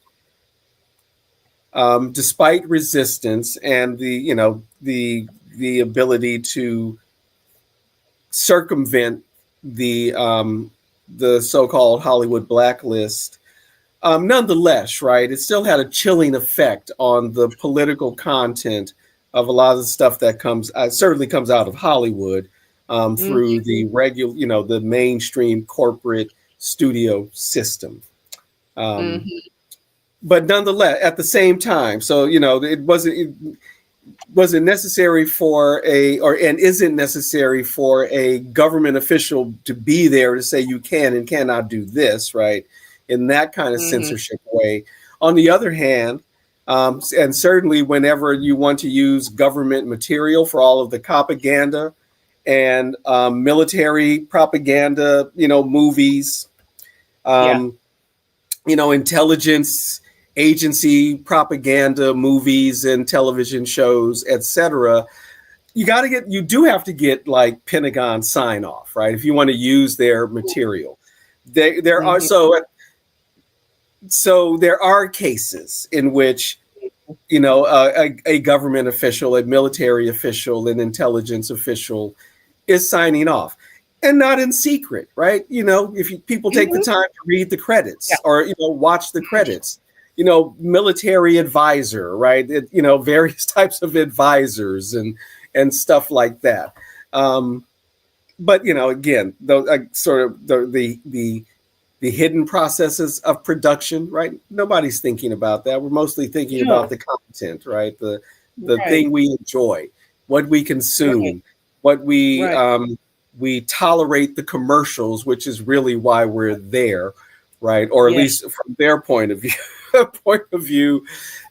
despite resistance and the ability to circumvent the so-called Hollywood blacklist. Nonetheless, right, it still had a chilling effect on the political content of a lot of the stuff that certainly comes out of Hollywood, Mm-hmm. through the regular, the mainstream corporate studio system. Um, Mm-hmm. but nonetheless, at the same time, so it wasn't necessary for and isn't necessary for a government official to be there to say you can and cannot do this, right? In that kind of Mm-hmm. censorship way. On the other hand, and certainly whenever you want to use government material for all of the propaganda and military propaganda, movies, Yeah, um, intelligence agency propaganda movies and television shows, etc. You do have to get like Pentagon sign off, right? If you want to use their material. There are mm-hmm. so there are cases in which a government official, a military official, an intelligence official is signing off, and not in secret, right? If people take the Mm-hmm. time to read the Yeah, credits or watch the credits, military advisor, right? Various types of advisors and stuff like that. Um, but again, those sort of the hidden processes of production, right? Nobody's thinking about that. We're mostly thinking about no, the content, right? The right, thing we enjoy, what we right, consume, what right. we tolerate the commercials, which is really why we're there, right? Or at Yeah, least from their point of view,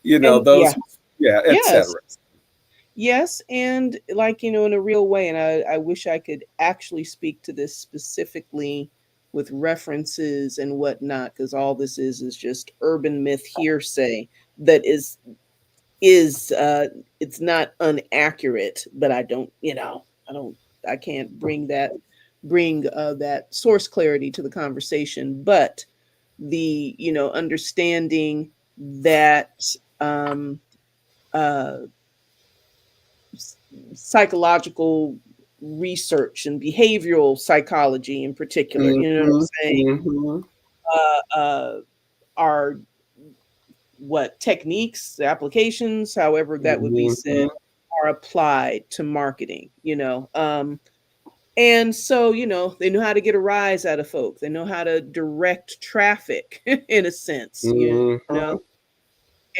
and those, yeah, yeah, yes, etc. yes, and like in a real way. And I wish I could actually speak to this specifically with references and whatnot, because all this is just urban myth hearsay that is it's not inaccurate, but I can't bring that source clarity to the conversation. But the understanding that um uh psychological research and behavioral psychology in particular, you know what Mm-hmm, I'm saying, mm-hmm, uh are what techniques, applications, however that would be said, mm-hmm, are applied to marketing. And so, you know, they know how to get a rise out of folk. They know how to direct traffic in a sense, you know,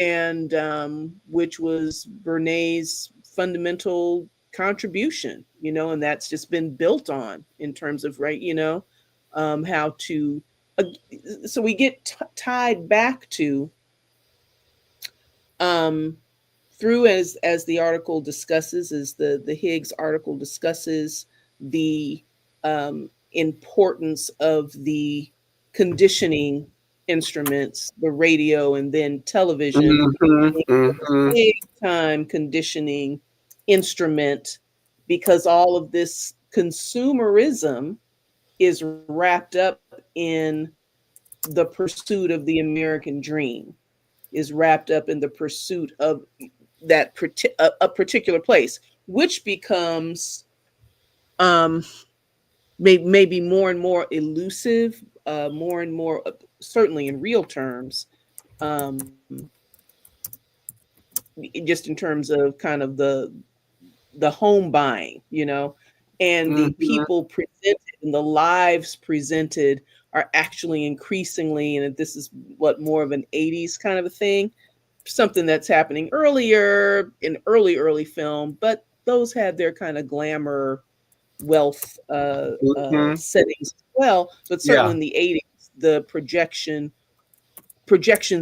Mhm. and which was Bernays' fundamental contribution, you know, and that's just been built on in terms of, right, you know, how to, uh, so we get tied back to, um, through as the article discusses, as the Higgs article discusses the importance of the conditioning instruments, the radio, and then television, Mhm. being a Mhm. big time conditioning instrument, because all of this consumerism is wrapped up in the pursuit of the American dream, is wrapped up in the pursuit of that a particular place, which becomes um, maybe more and more elusive, more and more, certainly in real terms, um, just in terms of kind of the home buying, you know, and the Mhm. people presented and the lives presented are actually increasingly, and this is what more of an 80s kind of a thing, something that's happening earlier in early film, but those had their kind of glamour wealth Mhm. settings as well. But certainly Yeah, in the 80s, the projections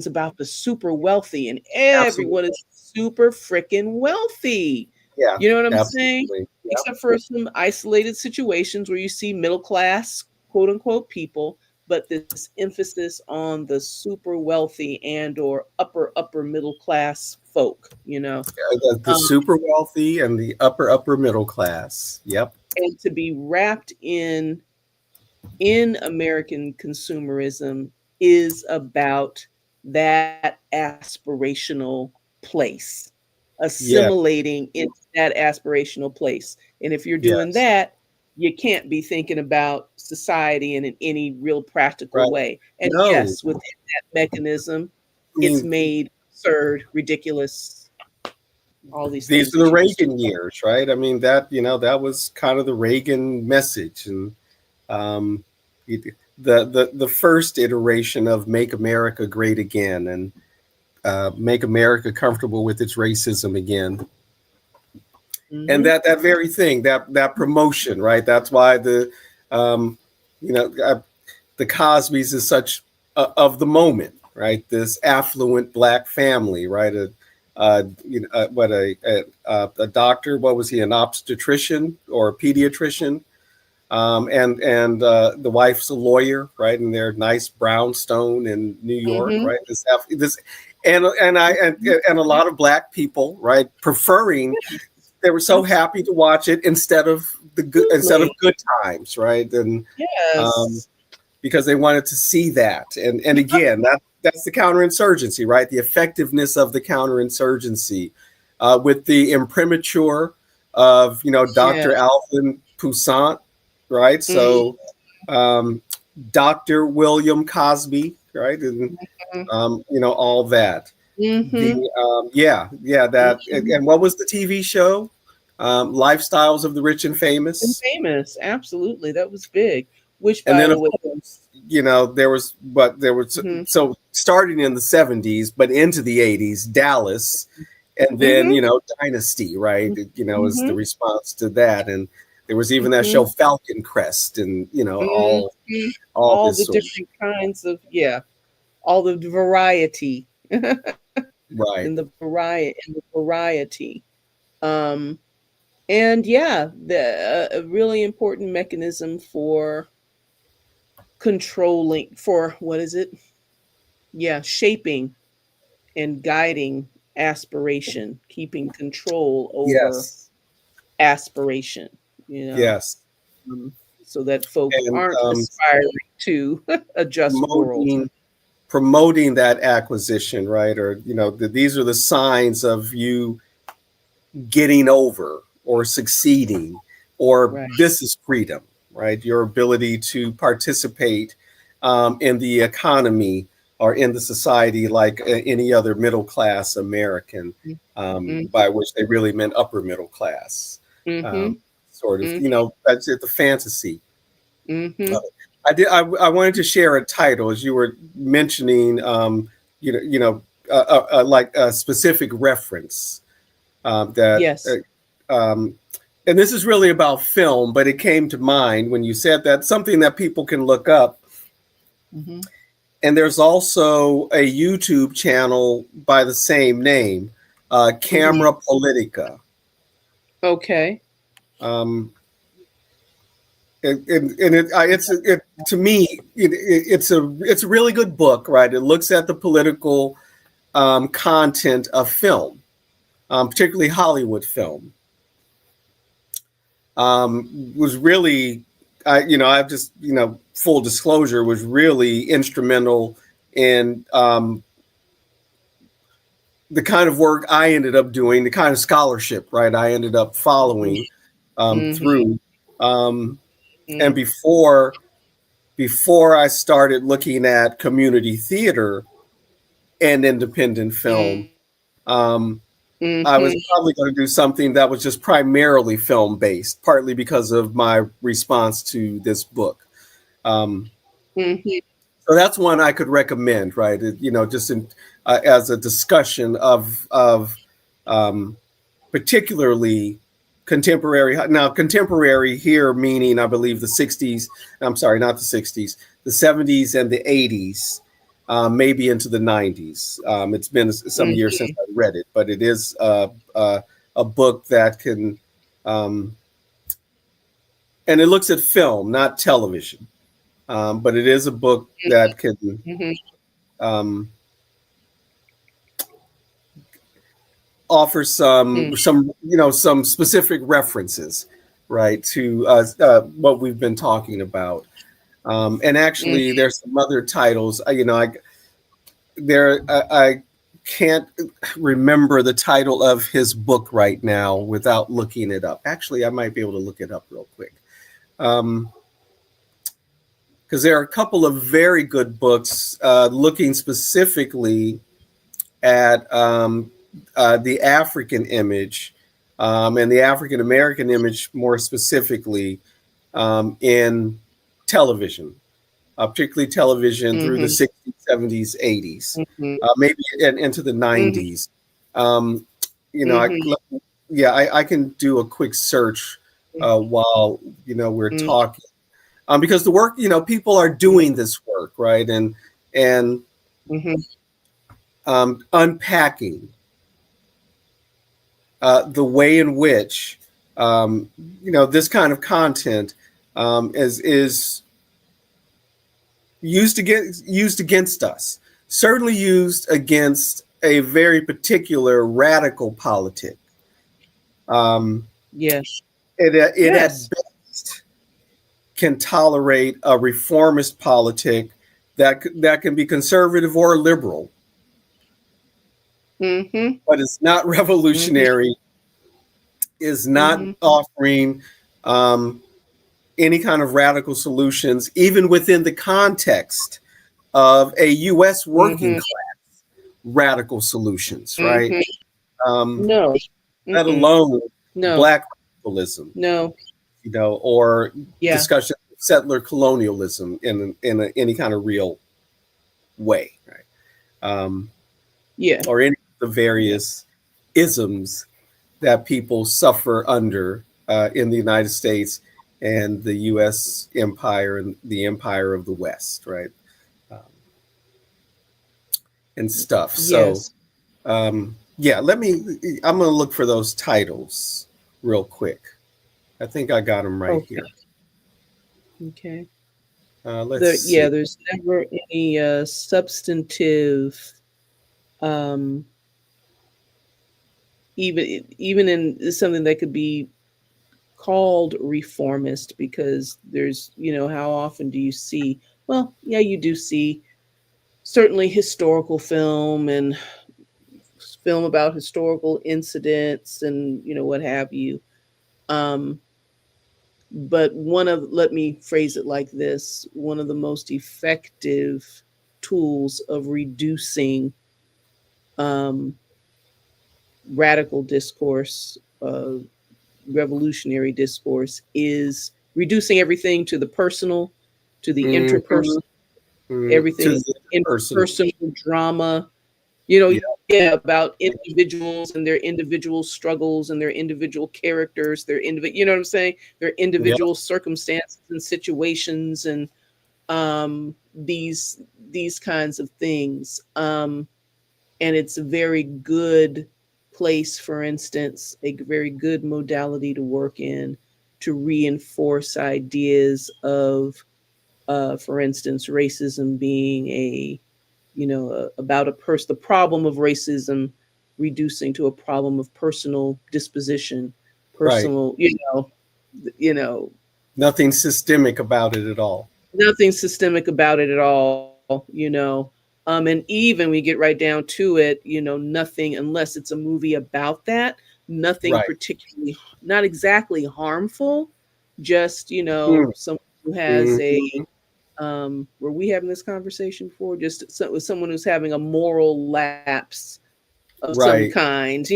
about the super wealthy, and everyone absolutely. is super freaking wealthy. Yeah, You know what I'm saying? absolutely. Yep. Except for some isolated situations where you see middle class, quote unquote, people, but this emphasis on the super wealthy and or upper middle class folk, you know, The um, super wealthy and the upper middle class. Yep. and to be wrapped in American consumerism is about that aspirational place, Yeah. assimilating into that aspirational place. And if you're doing Yes. that, you can't be thinking about society in any real practical Right. way. And No, yes, within that mechanism, I it's mean, made absurd, ridiculous, all these these things are the that you just Reagan years, right? I mean, that was kind of the Reagan message, and um, the first iteration of "Make America Great Again" and make America comfortable with its racism again, and hmm that very thing, that promotion, right? That's why um, you know the Cosbys is such of the moment, right? This affluent black family, right? A doctor? What was he? An obstetrician or a pediatrician? And the wife's a lawyer, right? And they're nice brownstone in New York, hmm right? This and a lot of black people, right, preferring. They were so happy to watch it instead Absolutely. of good times, right? And um, Yes. because they wanted to see that. And again, that's the counterinsurgency, right? The effectiveness of the counterinsurgency with the imprimatur of Yeah. Dr. Alvin Toussaint, right? Mhm, So um, Dr. William Cosby, right, and all that. mhm, Yeah, that mhm. and what was the TV show? Lifestyles of the Rich and And Famous. famous, absolutely, that was big, which, And by then, the of way, course, there was mhm, so starting in the 70s, but into the 80s, Dallas, and then, mhm, Dynasty, right? Is the mhm, response to that. And there was even that show mhm, Falcon Crest and, mhm. all All this the sort different kinds of, yeah, all the variety of, right. and the variety. Um, and yeah, a really important mechanism for controlling, for what is it? Yeah, shaping and guiding aspiration, keeping control over Yes. aspiration, you know, Yes. um, so that folk And aren't aspiring to a just world. promoting promoting that acquisition, right? Or, these are the signs of you getting over or succeeding, or Right. this is freedom, right? Your ability to participate in the economy or in the society like any other middle class American, Mm-hmm. by which they really meant upper middle class. Um, Mm-hmm. sort of, Mm-hmm. that's it, the fantasy. Mm-hmm. I wanted to share a title as you were mentioning, like a specific reference that, Yes. and this is really about film, but it came to mind when you said that, something that people can look up. Mm-hmm. And there's also a YouTube channel by the same name, Mm-hmm. Camera Politica. Okay. Um, and it to me it's a really good book, right? It looks at the political content of film, particularly Hollywood film. Was really, I've just, full disclosure, was really instrumental in the kind of work I ended up doing, the kind of scholarship, right, I ended up following Mm-hmm. through. Um, and before I started looking at community theater and independent film, um, I was Mm-hmm. probably going to do something that was just primarily film based, partly because of my response to this book. Um, Mm-hmm. so that's one I could recommend, right? Just as a discussion of um, particularly contemporary. Now, contemporary here meaning, I believe, the '60s. I'm sorry, not the '60s, the '70s and the '80s, maybe into the '90s. It's been some years since Mm-hmm. I read it, but it is a book that can, um, and it looks at film, not television, but it is a book that can. Mm-hmm. Um, offer some specific references, right, to what we've been talking about. And actually, Mm-hmm. there's some other titles. I can't remember the title of his book right now without looking it up. Actually, I might be able to look it up real quick. Because there are a couple of very good books looking specifically at the African image and the African American image more specifically in television, particularly television through the Mm-hmm. 60s, 70s, 80s, Mm-hmm. maybe into the 90s. Um, you know, I, Mm-hmm. yeah, I can do a quick search while we're Mm-hmm. talking, because the work, people are doing this work, right, and Mm-hmm. unpacking the way in which this kind of content is used against us. Certainly used against a very particular radical politic. Um, Yes. it at Yes. best can tolerate a reformist politic that can be conservative or liberal, Mm-hmm. but it's not Mm-hmm. revolutionary. Is not Mm-hmm. offering um, any kind of radical solutions, even within the context of a U.S. working Mm-hmm. class radical solutions, right? Mm-hmm. Um, No. let Mm-mm. alone No. Black radicalism, No. or Yeah. discussion of settler colonialism any kind of real way, right? Um, Yeah. or any of the Yeah. various isms that people suffer under in the United States and the U.S. empire and the empire of the West, right? Um, and stuff. So, Yes. yeah, I'm going to look for those titles real quick. I think I got them right Okay. here. Okay. Let's see. There's never any substantive, um, even in something that could be called reformist, because there's, how often do you see, well, yeah, you do see certainly historical film and film about historical incidents and what have you. Um, but let me phrase it like this: one of the most effective tools of reducing radical discourse, revolutionary discourse is reducing everything to the personal, to the Hmm. interpersonal, To everything the personal. interpersonal drama, Yeah. yeah, about individuals and their individual struggles and their individual characters, their individual, you know what I'm saying? Their Yeah. individual circumstances and situations and um, these kinds of things. And it's a very good place, for instance, a very good modality to work in to reinforce ideas of, for instance, racism being about a person, the problem of racism reducing to a problem of personal disposition, Right. personal, you know, Nothing systemic about it at all. nothing systemic about it at all. And even we get right down to it, nothing, unless it's a movie about that, nothing Right. particularly, not exactly harmful, just, Mm. someone who has a, Mhm. were we having this conversation before? Just with someone who's having a moral lapse of some Right. kind,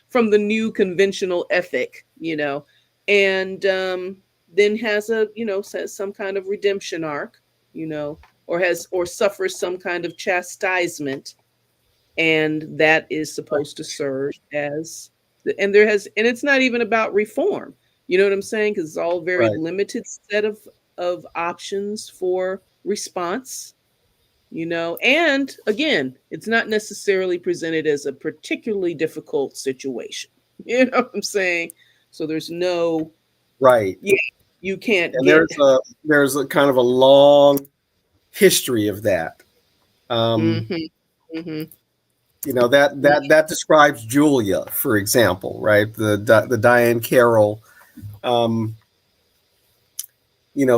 from the new conventional ethic, and then has says some kind of redemption arc, or suffers some kind of chastisement, and that is supposed to serve as, and it's not even about reform. You know what I'm saying? Because it's all very Right. limited set of options for response. And again, it's not necessarily presented as a particularly difficult situation. You know what I'm saying? So there's no, Right. yeah, you can't And get. there's a kind of a long history of that. Um, Hmm. Hmm. that describes Julia, for example, right? The Diane Carroll, um,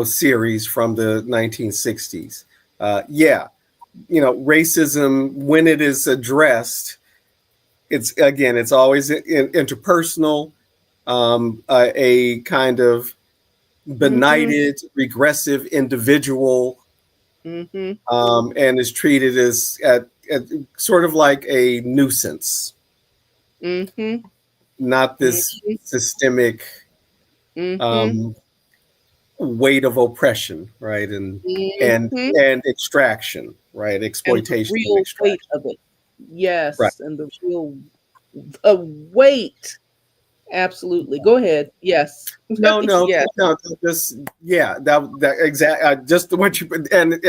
series from the 1960s. Yeah, racism, when it is addressed, it's always interpersonal, a kind of Hmm. benighted, regressive individual, Hmm. and is treated as at sort of like a nuisance, Hmm. not this systemic Hmm. um, weight of oppression, right? And and Hmm. and extraction, right? And the Exploitation and real weight extraction, of it. right? Yes, and the weight. Absolutely. Go ahead. Yes. No, no, Yes. no. This, yeah, that exact. Just what you and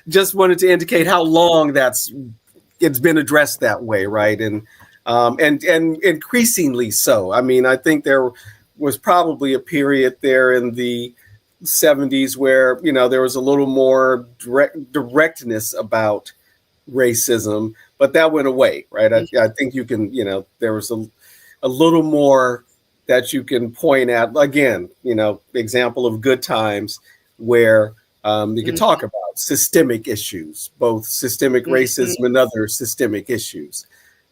just wanted to indicate how long it's been addressed that way, right? And increasingly so. I mean, I think there was probably a period there in the 70s where there was a little more directness about racism, but that went away, right? I think you can, there was a little more that you can point at. Again, example of good times where you could Mm-hmm. talk about systemic issues, both systemic Mm-hmm. racism and other systemic issues.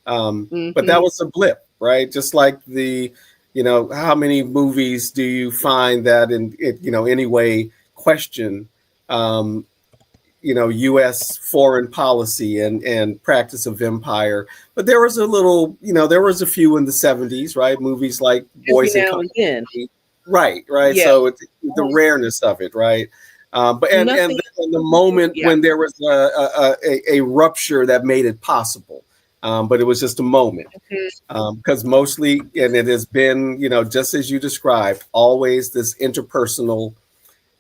But that Mm-hmm. was a blip, right? Just like how many movies do you find that in it, any way question um, U.S. foreign policy and practice of empire. But there was a little, there was a few in the 70s, right? Movies like Every Boys and now and then. Company, right, right. Yeah. So it's the rareness of it, right? But Nothing. the moment Yeah. when there was a rupture that made it possible, but it was just a moment. Because mostly, and it has been, just as you described, always this interpersonal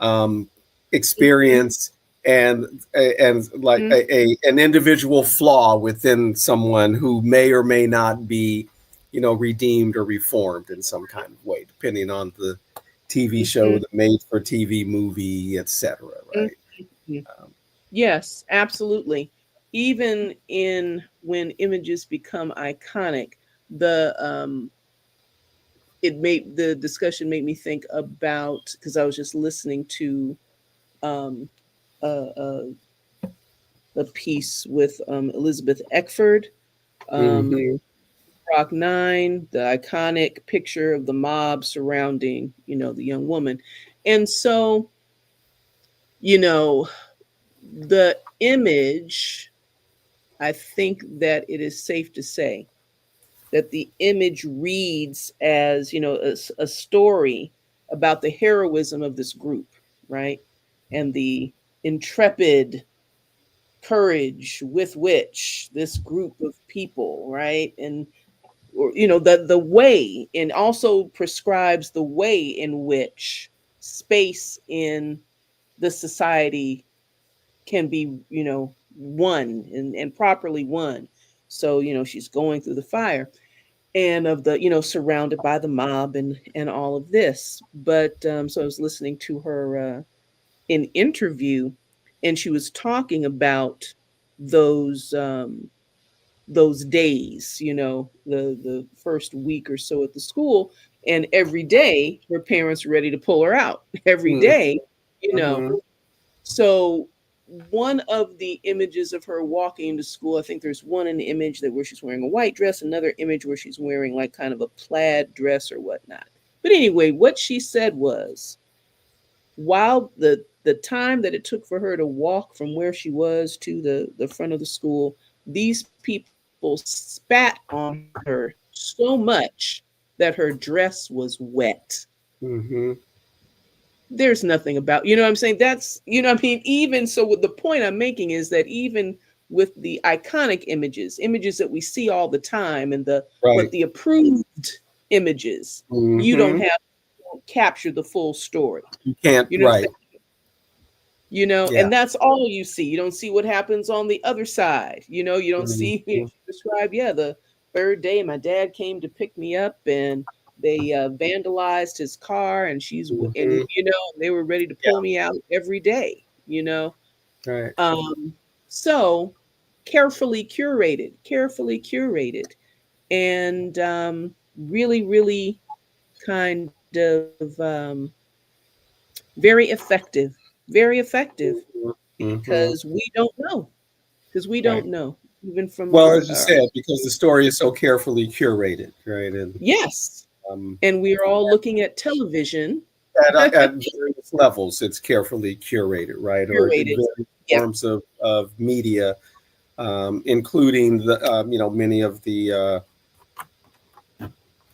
um, experience and like Mm-hmm. an individual flaw within someone who may or may not be redeemed or reformed in some kind of way, depending on the TV show, Mm-hmm. the made for TV movie, etc., right? Mm-hmm. Yes, absolutely. Even in when images become iconic, the it made the discussion made me think about, because I was just listening to um a, a, a piece with Elizabeth Eckford, um Mm-hmm. Rock Nine, the iconic picture of the mob surrounding, the young woman. And so, the image, I think that it is safe to say, that the image reads as, a story about the heroism of this group, right? And the intrepid courage with which this group of people, right? And or the way, and also prescribes the way in which space in the society can be, won and properly won. So, she's going through the fire and of the, surrounded by the mob and all of this. But so I was listening to her an interview, and she was talking about those those days, the first week or so at the school, and every day her parents were ready to pull her out. Every day, you know. Mm-hmm. So one of the images of her walking into school, I think there's one in the image that where she's wearing a white dress, another image where she's wearing like kind of a plaid dress or whatnot. But anyway, what she said was, while the time that it took for her to walk from where she was to the front of the school, these people spat on her so much that her dress was wet. Mm-hmm. There's nothing about, you know what I'm saying? That's, what I mean? Even so, what the point I'm making is that even with the iconic images that we see all the time, and Right. but the approved images, you don't Mm-hmm. have capture the full story. You can't. You know what I'm Right. saying? Yeah. And that's all you see. You don't see what happens on the other side. You don't see Mm-hmm. describe, yeah, the third day my dad came to pick me up, and they vandalized his car, and and Mm-hmm. they were ready to pull Yeah. me out every day. Right. Um, so carefully curated, and really, really kind of very effective, very effective, Mm-hmm. because we don't know. Because we Right. don't know, even from Well, as you our said, because the story is so carefully curated, right? And yes, um, and we are all looking at television at various levels, it's carefully curated, right? Or the curated. various Yeah. forms of media, including the many of the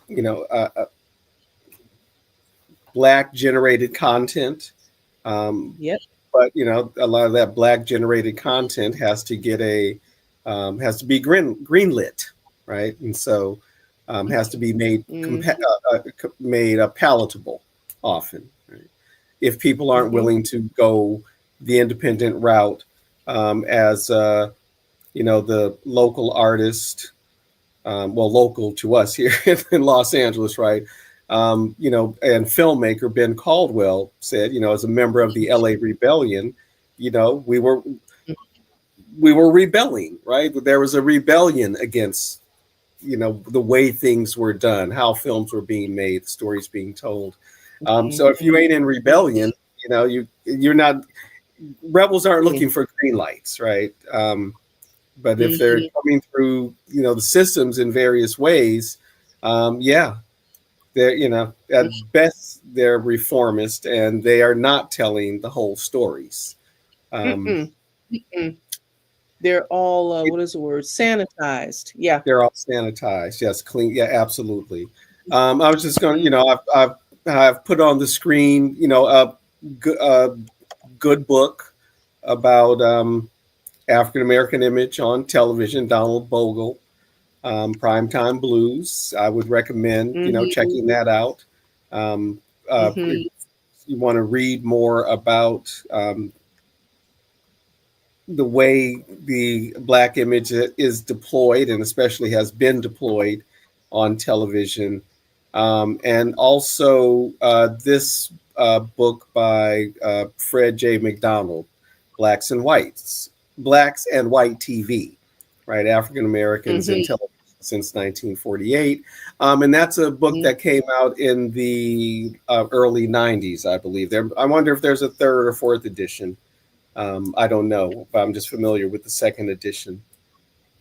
you know uh, uh, black generated content. Um, Yep. but a lot of that black generated content has to be greenlit, right? And so has to be made Mm-hmm. palatable often, right? If people aren't Mm-hmm. willing to go the independent route, as the local artist, well, local to us here in Los Angeles, right? And filmmaker Ben Caldwell said, as a member of the LA Rebellion, you know, we were we were rebelling, right? There was a rebellion against, the way things were done, how films were being made, stories being told. So if you Mm-hmm. ain't in rebellion, you're not. Rebels aren't Mm-hmm. looking for green lights, right? But if they're Mm-hmm. coming through, the systems in various ways, yeah, they're at best they're reformist and they are not telling the whole stories. Um, Mm-mm. Mm-mm. They're all what is the word? Sanitized. Yeah. they're all sanitized, yes, clean, yeah, absolutely. I was just going to, Mm-hmm. I've put on the screen, a good book about African American image on television, Donald Bogle, Primetime Blues. I would recommend, Mm-hmm. checking that out. Um, if Mm-hmm. you want to read more about the way the black image is deployed, and especially has been deployed on television. And also this book by Fred J. McDonald, Blacks and Whites, Blacks and White TV, right? African Americans in Mm-hmm. television since 1948. And that's a book that came out in the early 90s, I believe. I wonder if there's a third or fourth edition. I don't know, but I'm just familiar with the second edition.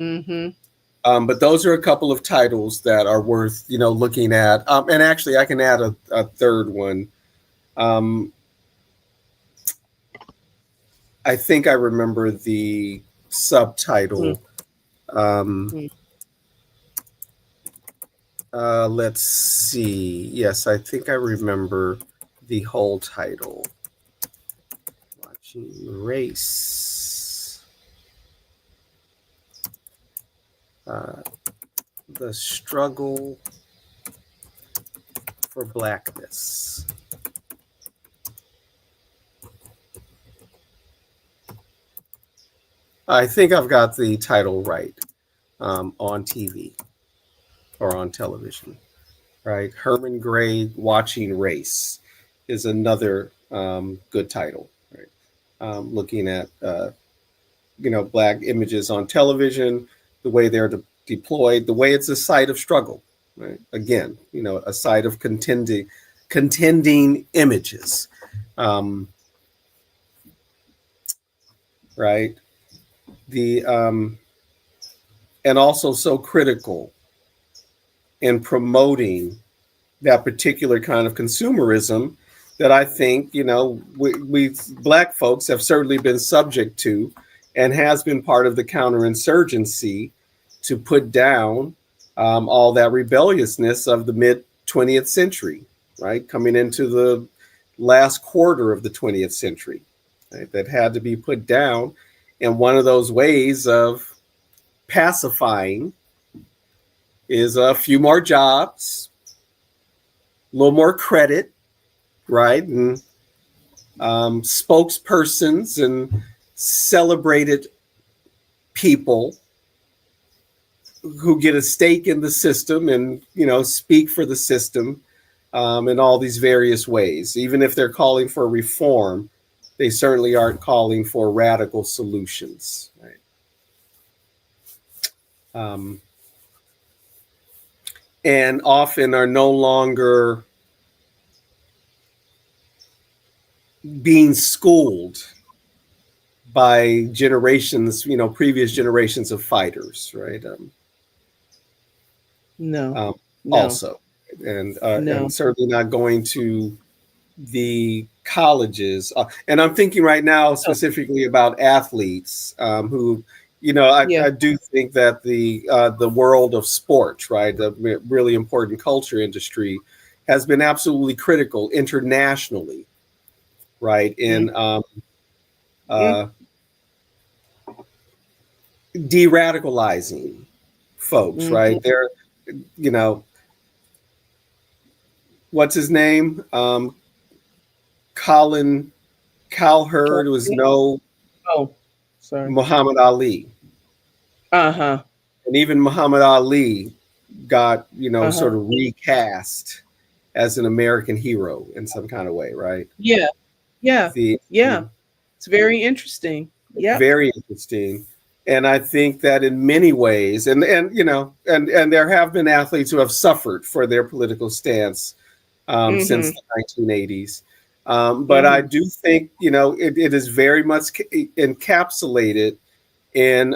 Mm-hmm. But those are a couple of titles that are worth, looking at. And actually, I can add a third one. Um, I think I remember the subtitle. Um, Let's see. Yes, I think I remember the whole title. Watching Race. Uh, the Struggle for Blackness. I think I've got the title right, on TV or on television, right? Herman Gray, Watching Race is another good title, right? Looking at, Black images on television, the way they're deployed, the way it's a site of struggle, right? Again, a site of contending images, um, right? The And also so critical in promoting that particular kind of consumerism that I think, we Black folks have certainly been subject to, and has been part of the counterinsurgency to put down all that rebelliousness of the mid 20th century, right? Coming into the last quarter of the 20th century, right? That had to be put down. And one of those ways of pacifying is a few more jobs, a little more credit, right? And spokespersons and celebrated people who get a stake in the system and, speak for the system in all these various ways. Even if they're calling for reform, they certainly aren't calling for radical solutions, right? And often are no longer being schooled by generations, previous generations of fighters, right? No, no, Also, and certainly not going to the colleges. And I'm thinking right now specifically about athletes who, I do think that the world of sports, right, the really important culture industry, has been absolutely critical internationally, right, in de-radicalizing folks, right? They're, what's his name? Colin Cowherd was no Muhammad Ali. Uh-huh. And even Muhammad Ali got, sort of recast as an American hero in some kind of way, right? Yeah. It's very interesting. Yeah. Very interesting. And I think that in many ways, and there have been athletes who have suffered for their political stance since the 1980s. But I do think, it is very much encapsulated in,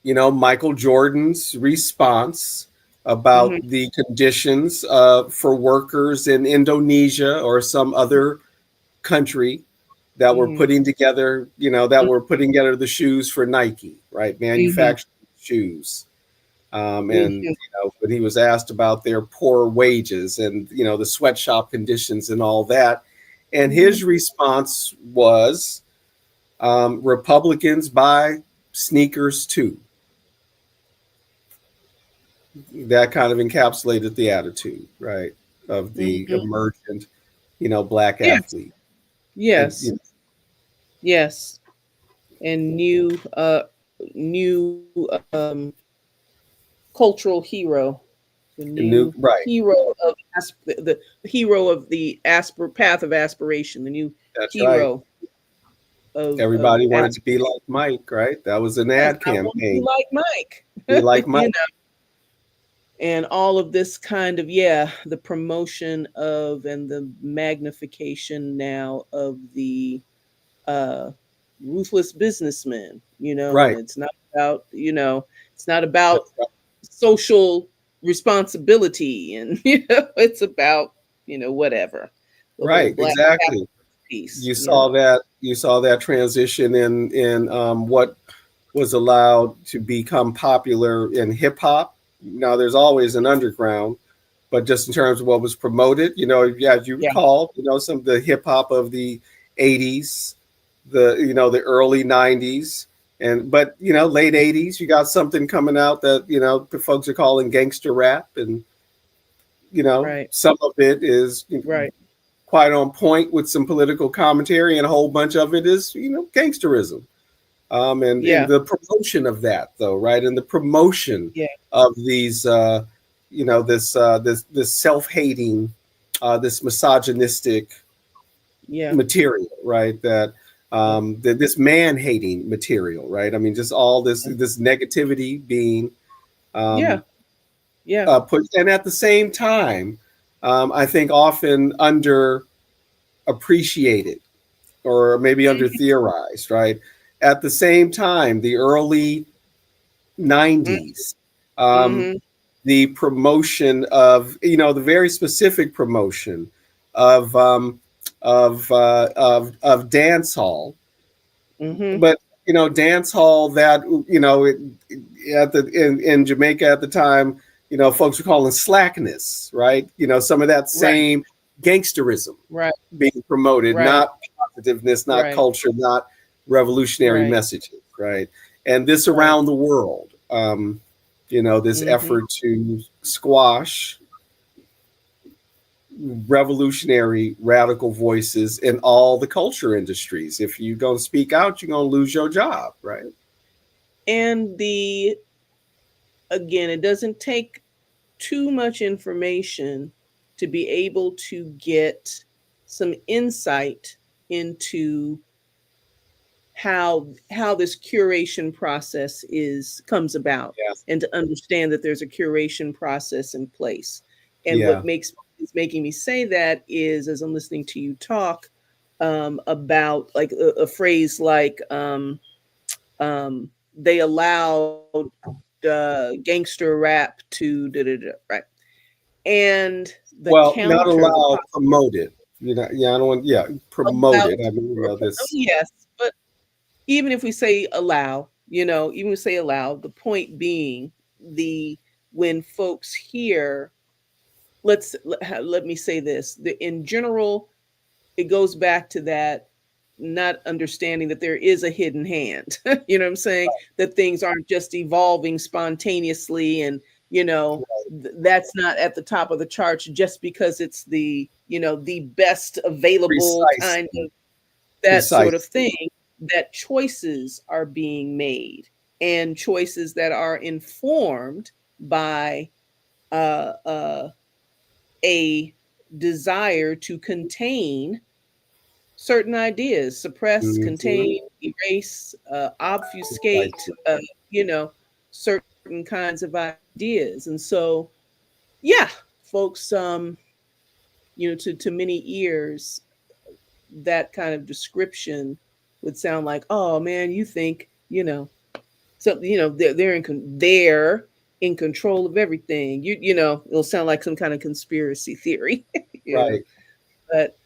Michael Jordan's response about the conditions for workers in Indonesia or some other country that were putting together, the shoes for Nike, right? Manufacturing shoes. When he was asked about their poor wages and, the sweatshop conditions and all that. And his response was, Republicans buy sneakers too. That kind of encapsulated the attitude, right, of the emergent, Black athlete. Yes. And, yes. And new cultural hero, the new hero of the hero of the path of aspiration, the new hero. Right. Everybody wanted to be like Mike, right? That was an ad campaign. Be like Mike. Be like Mike. And all of this kind of, the promotion of and the magnification now of the ruthless businessman, right. And it's not about, it's not about social responsibility, and it's about, whatever. Right, exactly. Piece, you saw that transition in what was allowed to become popular in hip hop, Now there's always an underground, but just in terms of what was promoted, as you Yeah. recall, some of the hip hop of the '80s, the early '90s, but late '80s, you got something coming out that the folks are calling gangster rap, and Right. some of it is Right. quite on point with some political commentary, and a whole bunch of it is gangsterism. And in Yeah. the promotion of that, though, right, and the promotion Yeah. of these, this self-hating, this misogynistic Yeah. material, right, Yeah. this man-hating material, right. I mean, just all this negativity being Yeah. um, Yeah. pushed, and at the same time, I think often underappreciated or maybe under Mhm. theorized, right? At the same time, the early Mm, 90s, um, mhm. the promotion of, the very specific promotion of of dance hall, Mhm. but dance hall that in Jamaica at the time, folks were calling slackness, right? Some of that Right. same gangsterism Right. being promoted, Right. not positiveness, not Right. culture, not revolutionary Right. messages, right? And this Right. around the world, this Mhm. effort to squash revolutionary radical voices in all the culture industries. If you don't speak out, you're going to lose your job, right? And again, it doesn't take too much information to be able to get some insight into how this curation process is comes about, Yeah. and to understand that there's a curation process in place. And what Yeah. makes is making me say that is, as I'm listening to you talk about like a phrase like they allowed gangster rap to da, da, da, right, and the Well, not counter, the allow, promote it. Yeah, I don't want, yeah, promote allowed, it. I mean, this, yes, but even if we say allow, even if we say allow, the point being the when folks hear, let me say this, in general, it goes back to that not understanding that there is a hidden hand. You know what I'm saying? That things aren't just evolving spontaneously, and that's not at the top of the charts just because it's the best available kind precisely, of that sort of precisely. thing. That choices are being made, and choices that are informed by uh, uh, a desire to contain certain ideas, suppress, Mhm. contain, erase, obfuscate, Precisely. you know, certain kinds of ideas. And so, yeah, folks, to many ears, that kind of description would sound like, oh man, you think, so they're in control of everything. It'll sound like some kind of conspiracy theory, Right. but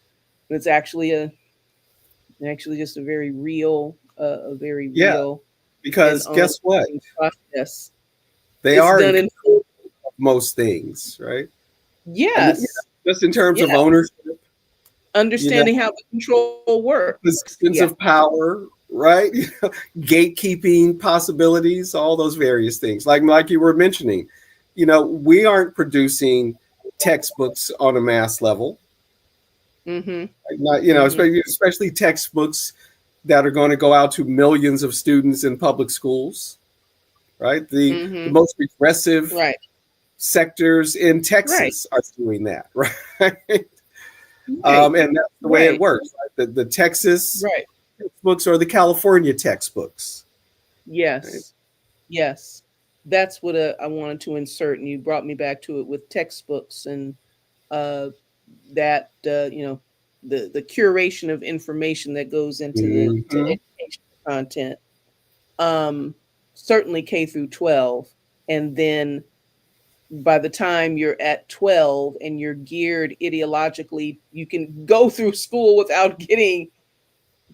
it's actually just a very Yeah. real and Because guess what? ongoing process. They It's are in done in control of most things, right? I mean, yes, just in terms of yeah, ownership, you know, understanding how the control works. positions Yeah. of power, right? Gatekeeping possibilities, all those various things. Like you were mentioning, we aren't producing textbooks on a mass level. Mm-hmm. Not, Mm-hmm. especially textbooks that are going to go out to millions of students in public schools, right? The Mm-hmm. most regressive Right. sectors in Right. Texas are doing that, right? Right. And that's the way it Right. works. Right? The Texas Right. textbooks or the California textbooks. Right? Yes. Yes. That's what I wanted to insert, and you brought me back to it with textbooks and uh, that the curation of information that goes into the to Mhm. education content, um, certainly K through 12, and then by the time you're at 12 and you're geared ideologically, you can go through school without getting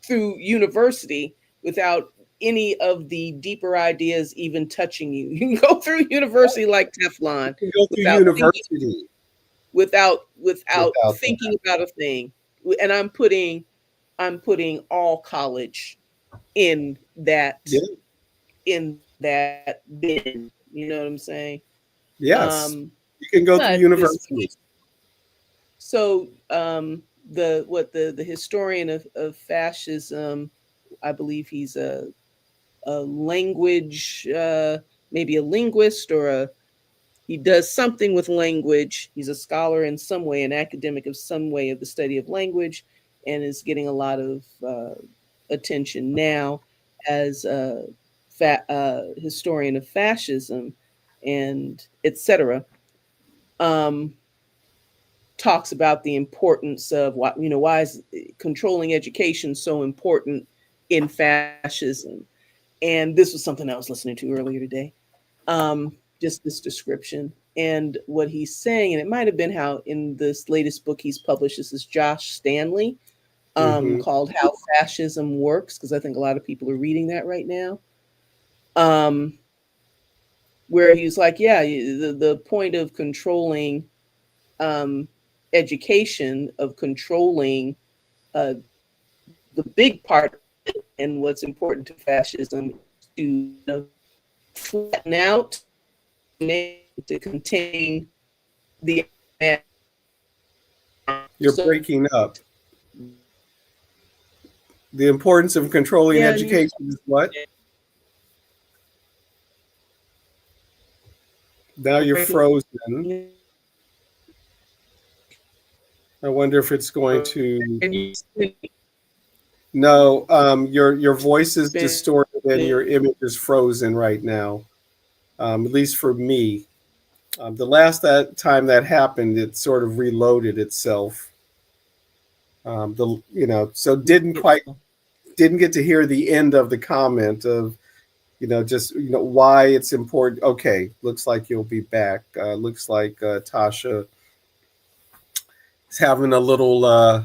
through university without any of the deeper ideas even touching you. You can go through university like Teflon You can go through without thinking, university without without thinking that. about a thing. And I'm putting all college in that Yeah. in that bin. You know what I'm saying? Yes. Um, You can go through but this university. so the historian of fascism, I believe he's a language, maybe a linguist, or he does something with language. He's a scholar in some way, an academic of some way of the study of language, and is getting a lot of attention now as a historian of fascism and etc. Um, Talks about the importance of why is controlling education so important in fascism. And this was something I was listening to earlier today. Just this description and what he's saying, and it might have been how in this latest book he's published. This is Josh Stanley, Hmm. called "How Fascism Works," because I think a lot of people are reading that right now. Um, where he's like, yeah, the point of controlling um, education, of controlling uh, the big part of it, and what's important to fascism is to flatten out, to contain the You're so breaking up. The importance of controlling yeah, education is what? Now you're frozen. I wonder if it's going to. and you No, your voice is distorted and your image is frozen right now. At least for me. The last that time that happened, it sort of reloaded itself. So didn't get to hear the end of the comment of just why it's important. Okay, looks like you'll be back. Looks like Tasha is having a little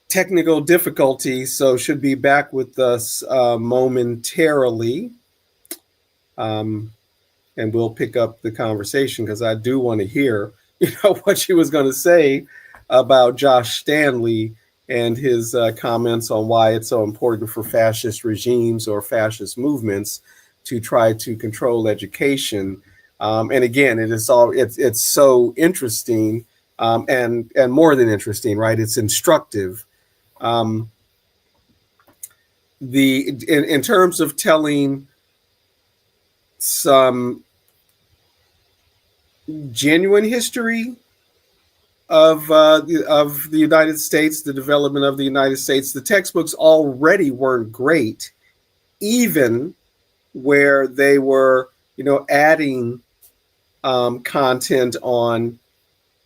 technical difficulty, so should be back with us momentarily. Um, and we'll pick up the conversation because I do want to hear, what she was going to say about Josh Stanley and his comments on why it's so important for fascist regimes or fascist movements to try to control education. And again, it's so interesting, and more than interesting, right? It's instructive. Um, in terms of telling some genuine history of the United States, the development of the United States. The textbooks already weren't great, even where they were, adding content on,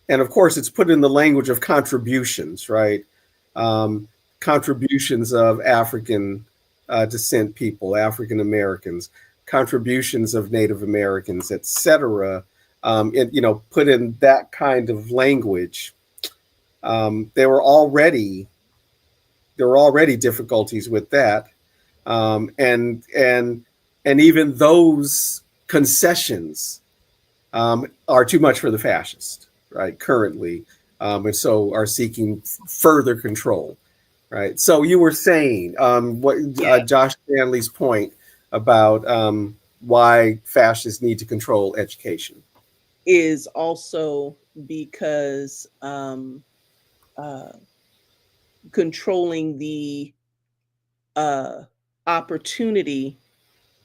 and of course, it's put in the language of contributions, right? Um, Contributions of African descent people, African Americans, contributions of Native Americans, etc. Put in that kind of language. Um, there were already there were already difficulties with that, and even those concessions are too much for the fascists, right? Currently, and so are seeking further control, right? So you were saying what yeah Josh Stanley's point about why fascists need to control education. is also because uh, controlling the uh, opportunity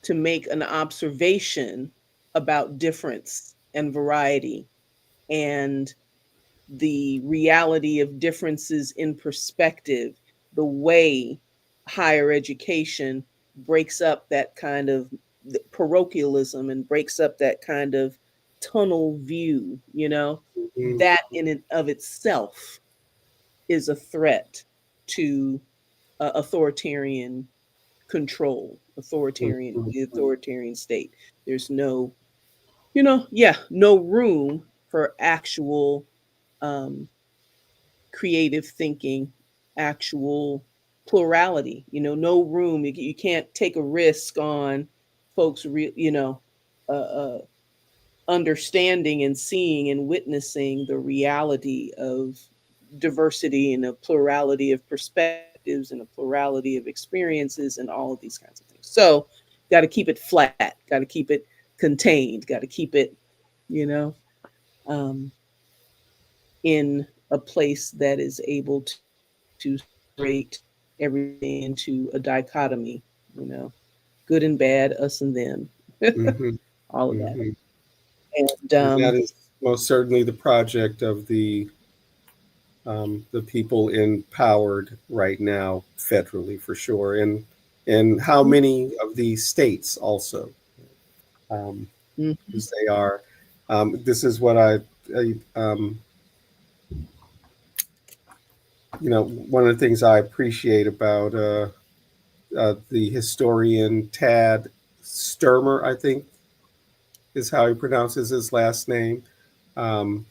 to make an observation about difference and variety and the reality of differences in perspective, the way higher education breaks up that kind of parochialism and breaks up that kind of tunnel view, Mhm. that in and of itself is a threat to authoritarian control, the authoritarian state. There's no, no room for actual um, creative thinking, actual plurality. No room. You can't take a risk on folks, uh, uh, understanding and seeing and witnessing the reality of diversity and a plurality of perspectives and a plurality of experiences and all of these kinds of things. So, got to keep it flat, got to keep it contained, got to keep it, you know, um, in a place that is able to separate everything into a dichotomy, you know, good and bad, us and them, Hmm. all of that. Hmm. And And that is most certainly the project of the people empowered right now federally for sure, and how many of these states also, Mhm. because they are. This is what I one of the things I appreciate about the historian Tad Sturmer, I think is how he pronounces his last name. Um,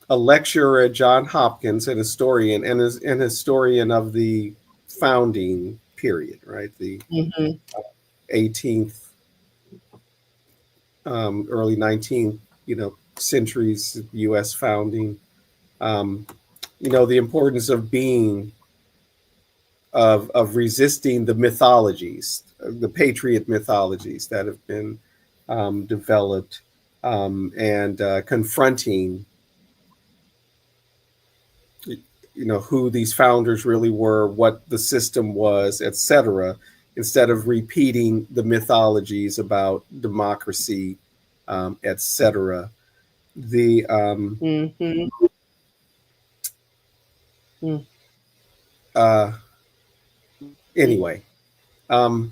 a lecturer at Johns Hopkins, an historian, and is an historian of the founding period, right? The Mhm. 18th, early 19th, centuries U.S. founding. Um, the importance of being of resisting the mythologies, the patriot mythologies that have been developed, and confronting who these founders really were, what the system was, etc., instead of repeating the mythologies about democracy, etc. The Mhm. Mhm. uh, Anyway, um,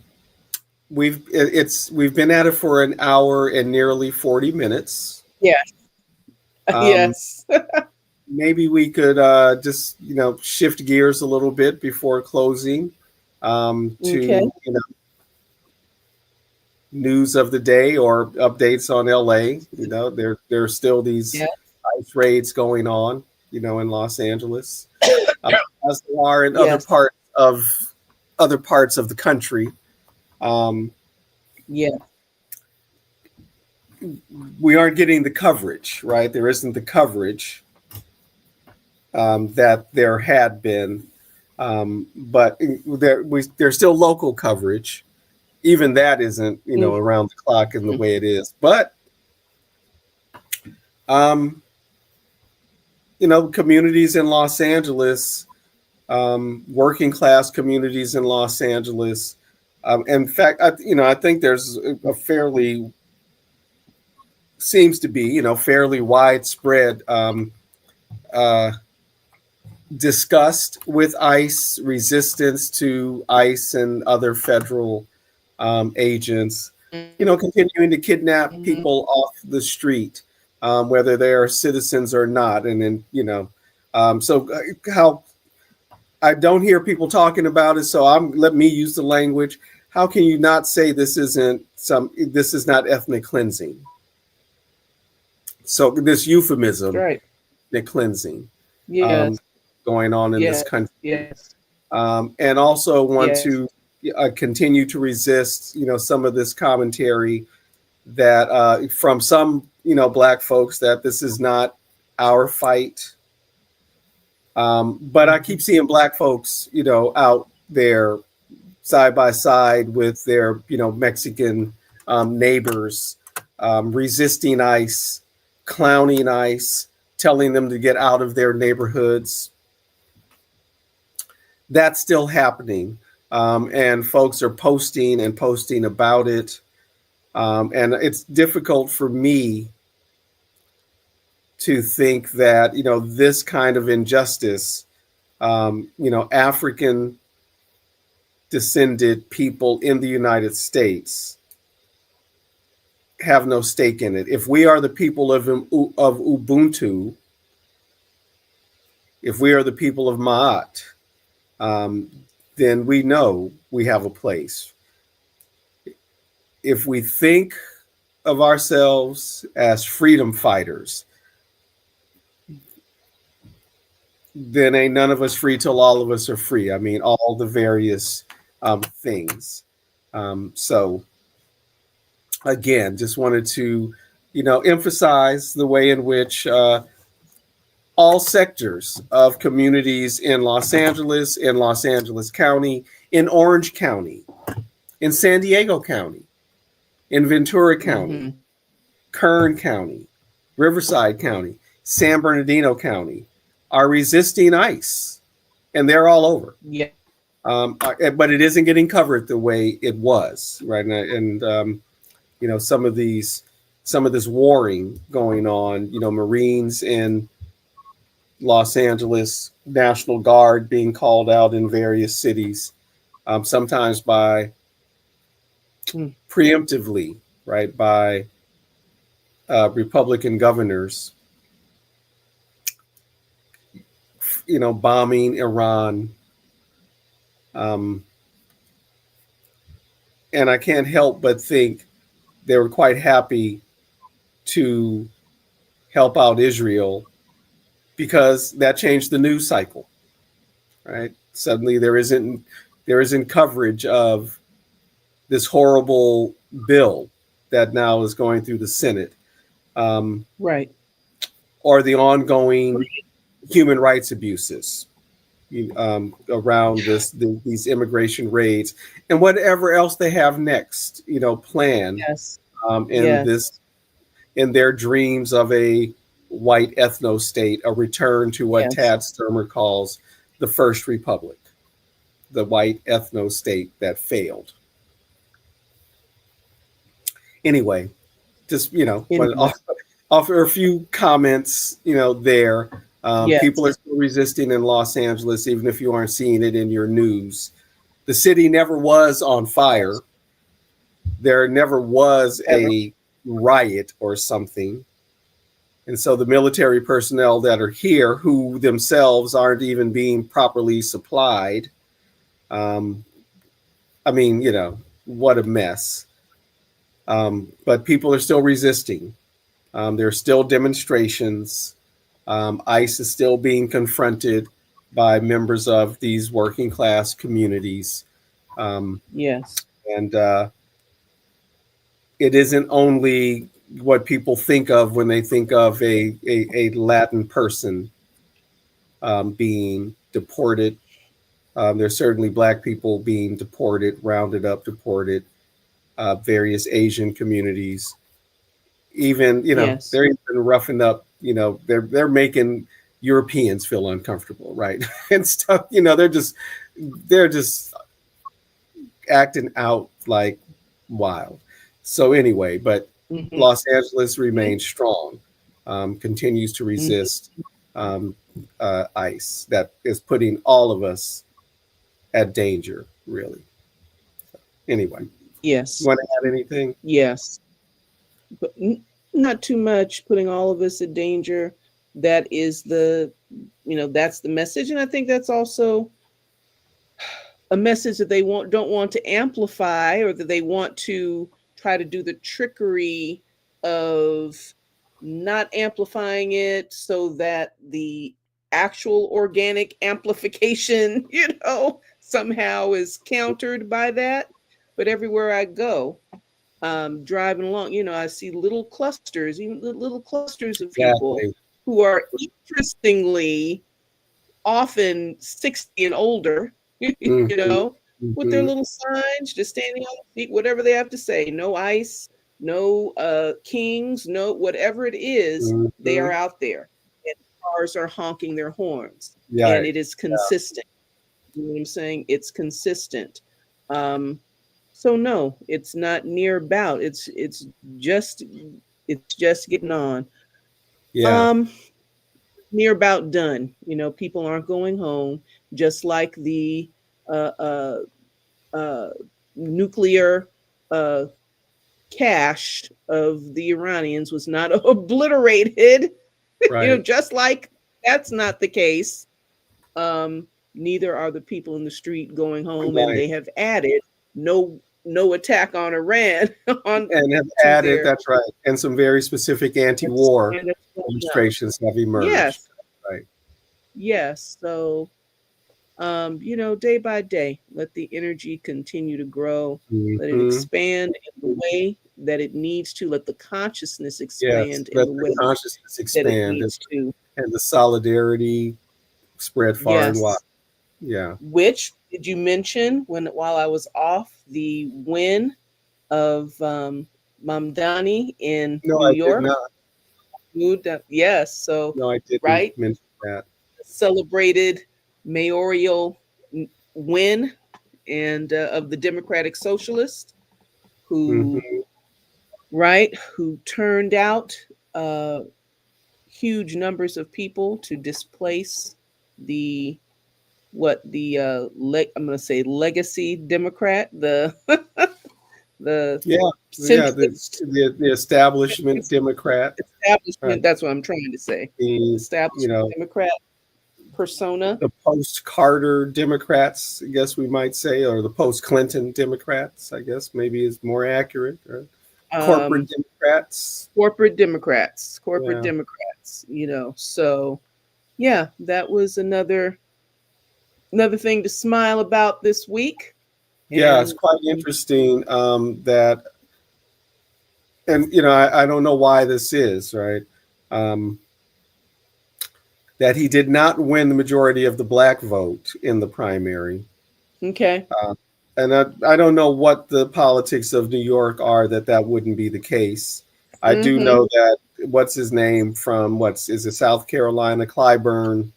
we've been at it for an hour and nearly 40 minutes. Yes. Um, Yes. Maybe we could just shift gears a little bit before closing, Okay. to news of the day or updates on LA. There's still these Yeah. ICE raids going on, in Los Angeles, uh, as there are in Yes. other parts of the country. Um, Yeah. we aren't getting the coverage, right? There isn't the coverage that there had been, but there's still local coverage. Even that isn't, Mhm. around the clock in the way it is. But um, communities in Los Angeles, working class communities in Los Angeles. In fact, I think there's a fairly seems to be, fairly widespread uh, disgust with ICE, resistance to ICE and other federal agents, continuing to kidnap Mhm. people off the street, whether they are citizens or not. And then, so how I don't hear people talking about it. So let me use the language. How can you not say this is not ethnic cleansing? So this euphemism, Right. ethnic cleansing, um, Yes. going on in this Yes. country, Yes. and also want Yes. to continue to resist, some of this commentary that from some, black folks that this is not our fight. But I keep Mhm. seeing black folks, out there side by side with their, Mexican neighbors, resisting ICE, clowning ICE, telling them to get out of their neighborhoods. That's still happening. And folks are posting and posting about it. And it's difficult for me to think that, this kind of injustice, African descended people in the United States have no stake in it. If we are the people of Ubuntu, if we are the people of Ma'at, um, then we know we have a place. If we think of ourselves as freedom fighters, then ain't none of us free till all of us are free. I mean, all the various things. So again, just wanted to, emphasize the way in which all sectors of communities in Los Angeles County, in Orange County, in San Diego County, in Ventura County, Mm-hmm. Kern County, Riverside County, San Bernardino County are resisting ICE, and they're all over. Yeah. But it isn't getting covered the way it was, right? And some of this warring going on, Marines in Los Angeles, National Guard being called out in various cities, sometimes by preemptively, right, by Republican governors, bombing Iran. And I can't help but think they were quite happy to help out Israel because that changed the news cycle, right? Suddenly there isn't coverage of this horrible bill that now is going through the Senate, Right. or the ongoing human rights abuses around these immigration raids and whatever else they have next, planned. Yes. In their dreams of a white ethno state, a return to what Yes. Tad Sturmer calls the first republic, the white ethno state that failed. Anyway, just want to offer a few comments, there. Yes. People are still resisting in Los Angeles, even if you aren't seeing it in your news. The city never was on fire. There never was a riot or something. And so the military personnel that are here, who themselves aren't even being properly supplied, what a mess. But people are still resisting. There are still demonstrations. ICE is still being confronted by members of these working class communities. Yes. And it isn't only what people think of when they think of a Latin person being deported. There's certainly Black people being deported, rounded up, deported, various Asian communities. Even, Yes. they're even roughing up, they're making Europeans feel uncomfortable, right? And stuff, they're just acting out like wild. So anyway, but Los Angeles remains strong, continues to resist ICE that is putting all of us at danger, really. So, anyway. Yes. You want to add anything? Yes. But not too much, putting all of us in danger. That is that's the message. And I think that's also a message that they don't want to amplify, or that they want to try to do the trickery of not amplifying it so that the actual organic amplification, somehow is countered by that. But everywhere I go, driving along, I see little clusters, even little clusters of people who are interestingly often 60 and older, with their little signs, just standing on the feet, whatever they have to say. No ICE, no Kings, no whatever it is, they are out there. And cars are honking their horns. Yeah. And it is consistent. You know what I'm saying? It's consistent. So no, it's not near about. It's just getting on. Yeah. Near about done. People aren't going home. Just like the nuclear cache of the Iranians was not obliterated. Right. Just like that's not the case. Neither are the people in the street going home, and they have added no attack on Iran and have added, that's right, and some very specific anti-war demonstrations have emerged. Yes. Right. yes. So, day by day, let the energy continue to grow, let it Hmm. expand in the way that it needs to, let the consciousness Yes, expand in let the the way consciousness that it expand needs to. and the solidarity spread far and wide. Yes. Yeah. Which did you mention while I was off the win of Mamdani in No, New I did York? not. Moved up. Yes. So, No, I didn't right, mention that. celebrated mayoral win and of the Democratic Socialist who Hmm. who turned out uh, huge numbers of people to displace the I'm going to say legacy Democrat, the the Yeah, yeah. centrist The establishment Democrat, right? establishment. That's what I'm trying to say. The you Establishment know Democrat persona. the post-Carter Democrats, I guess we might say, or the post-Clinton Democrats, I guess maybe is more accurate. Or corporate Um, Democrats. corporate Yeah, Democrats. So yeah, that was another thing to smile about this week. yeah. It's And quite interesting that, and I don't know why this is right. Um, that he did not win the majority of the black vote in the primary. okay. Uh, and I don't know what the politics of New York are that wouldn't be the case. I do Mm-hmm. know that what's his name from what's is it South Carolina, Clyburn,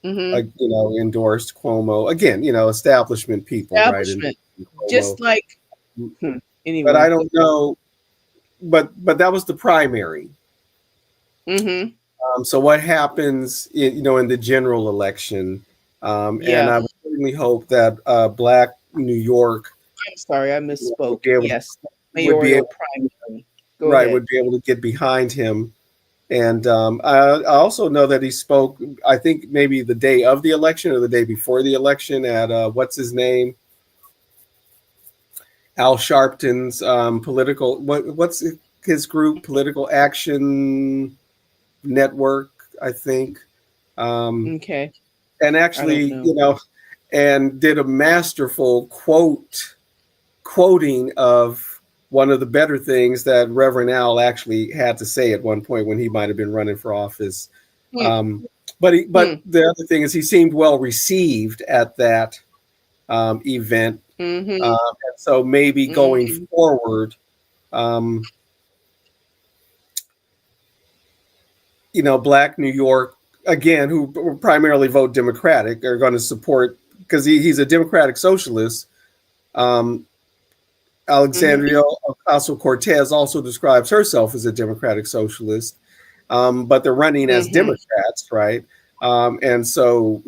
Mm-hmm. endorsed Cuomo again. Establishment people, right? And Establishment. Cuomo, Just like but I anyway. don't know. But that was the primary. Mm-hmm. So what happens, in the general election? And Yeah. I would certainly hope that Black New York I'm sorry, I would misspoke. be able Yes. would be Mayoral able primary. Go right ahead. would be able to get behind him. And I also know that he spoke. I think maybe the day of the election or the day before the election at what's his name, Al Sharpton's political what's his group, Political Action Network, I think. Um, Okay. and I don't actually, know. and did a masterful quoting of one of the better things that Reverend Al actually had to say at one point when he might have been running for office. Hmm. Um, Hmm. but the other thing is he seemed well received at that event, Mm-hmm. and so maybe going Mm-hmm. forward, um, Black New York again, who primarily vote Democratic, are going to support because he's a Democratic socialist. Um, Mm-hmm. Alexandria Ocasio Cortez also describes herself as a democratic socialist, but they're running as Mm-hmm. Democrats, right? And so,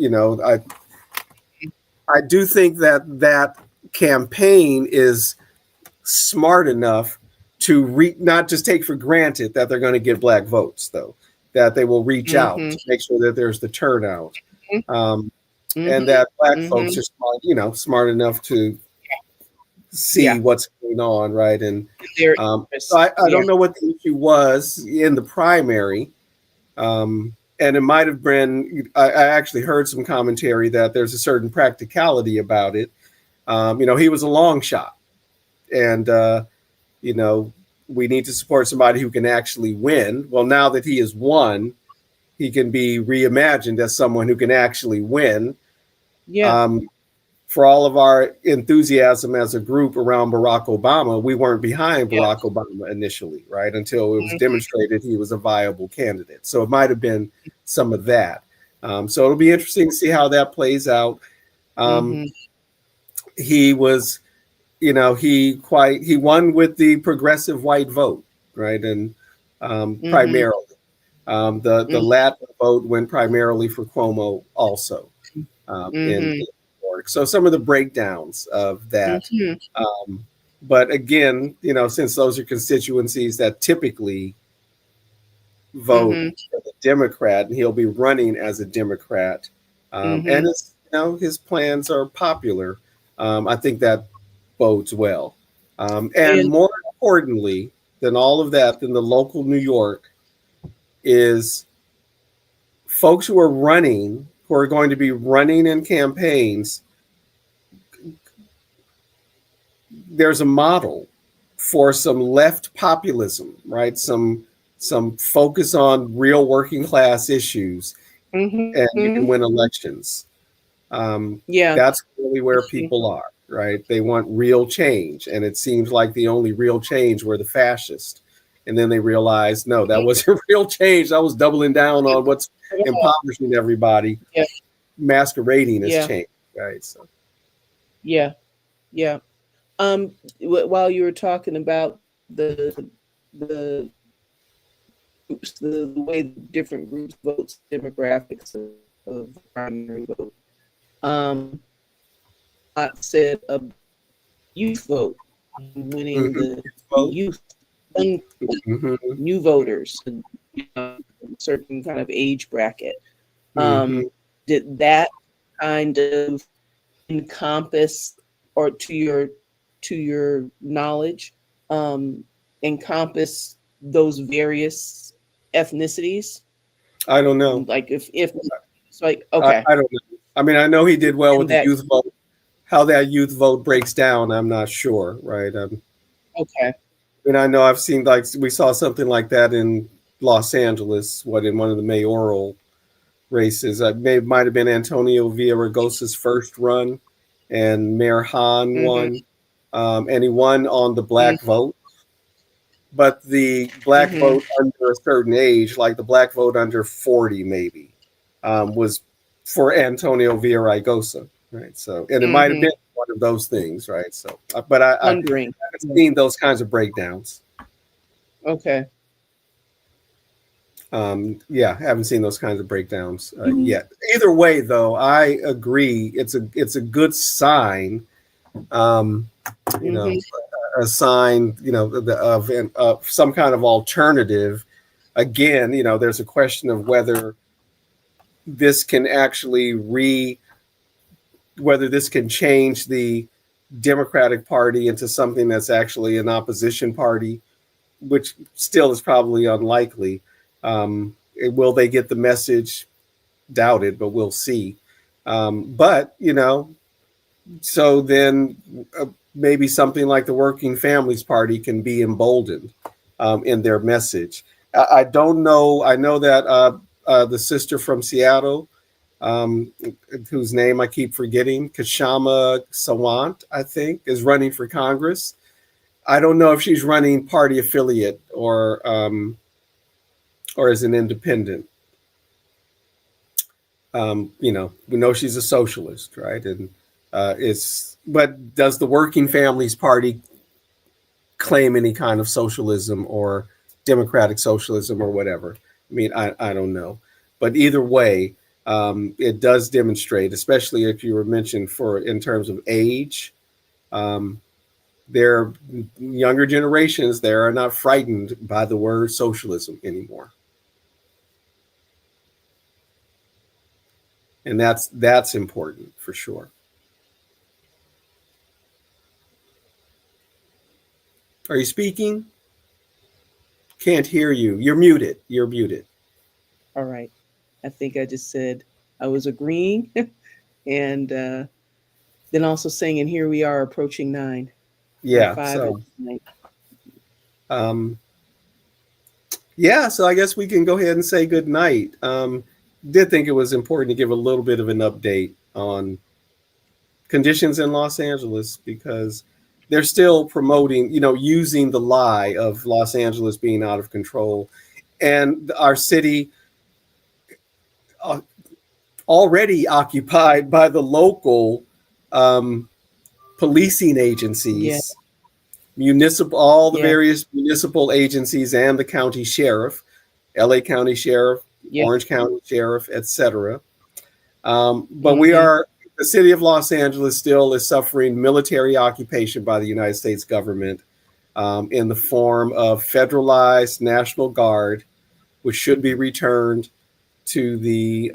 I do think that campaign is smart enough to not just take for granted that they're going to get black votes, though, that they will reach out Mm-hmm. to make sure that there's the turnout, um, and Mm-hmm. that black Mm-hmm. folks are smart enough to see Yeah. what's going on, right? And Their so interest. I Yeah. don't know what the issue was in the primary, and it might have been. I actually heard some commentary that there's a certain practicality about it. He was a long shot, and you know, we need to support somebody who can actually win. Well, now that he has won, he can be reimagined as someone who can actually win. Yeah. Um, for all of our enthusiasm as a group around Barack Obama, we weren't behind Yeah. Barack Obama initially, right? Until it was Mm-hmm. demonstrated he was a viable candidate. So it might have been some of that. So it'll be interesting to see how that plays out. Um, Mm-hmm. he was, he won with the progressive white vote, right? And Mm-hmm. primarily, the Mm-hmm. Latin vote went primarily for Cuomo also in Mm-hmm. New York. So some of the breakdowns of that. Mm-hmm. Um, but again, since those are constituencies that typically vote Mm-hmm. for the Democrat, and he'll be running as a Democrat, Mm-hmm. and his plans are popular. I think that bodes well. And And more importantly than all of that, than the local New York, is folks who are running who are going to be running in campaigns, there's a model for some left populism, right? Some focus on real working class issues, and you can Mm-hmm. win elections. Yeah. That's really where people are, right? They want real change, and it seems like the only real change were the fascists. And then they realized, no, that wasn't real change. That was doubling down on what's impoverishing everybody, Yeah. masquerading as Yeah. change, right? So, Yeah. Yeah. While you were talking about the groups, the way different groups vote, demographics of the primary vote, um, said a youth vote, winning mhm. the youth, young Mhm. new voters, you know, a certain kind of age bracket. Mhm. Did that kind of encompass, or to your knowledge, um, encompass those various ethnicities? I don't know. Like if it's like, I, okay, I don't know. I mean, I know he did well with and the that, youth vote. How that youth vote breaks down, I'm not sure, right? okay, And I know I've seen, like, we saw something like that in Los Angeles, what, in one of the mayoral races. Might have been Antonio Villaraigosa's first run, and Mayor Hahn mm-hmm, won, and he won on the mm, black vote. But the black mm-hmm, vote under a certain age, like the black vote under 40, maybe, was for Antonio Villaraigosa, right? So, and it might have mm-hmm, been one of those things, right? So, but I wondering, haven't seen those kinds of breakdowns. okay, Yeah, haven't seen those kinds of breakdowns mm-hmm, yet. Either way, though, I agree. It's a good sign. Um, you know, a sign. Of some kind of alternative. Again, there's a question of whether this can actually whether this can change the Democratic Party into something that's actually an opposition party, which still is probably unlikely. Will they get the message? Doubted, but we'll see. But so then maybe something like the Working Families Party can be emboldened in their message. I don't know. I know that the sister from Seattle, um, whose name I keep forgetting, Kashama Sawant, I think, is running for Congress. I don't know if she's running party affiliate or as an independent. We know she's a socialist, right? And but does the Working Families Party claim any kind of socialism or democratic socialism or whatever? I mean, I don't know. But either way, it does demonstrate, especially if you were mentioned in terms of age, um, their younger generations, they are not frightened by the word socialism anymore. And that's important for sure. Are you speaking? Can't hear you. You're muted. You're muted. all right. I think I just said I was agreeing, and then also saying, and here we are approaching 9 or Yeah. 5 at So, night. um, yeah. So I guess we can go ahead and say good night. Did think it was important to give a little bit of an update on conditions in Los Angeles because they're still promoting, using the lie of Los Angeles being out of control, and our city uh, already occupied by the local um, policing Yeah, agencies, all the yeah, various municipal agencies, and the county sheriff, LA County Sheriff, yeah. Orange County Sheriff, etc. But Mm-hmm. the city of Los Angeles still is suffering military occupation by the United States government in the form of federalized National Guard, which should be returned to the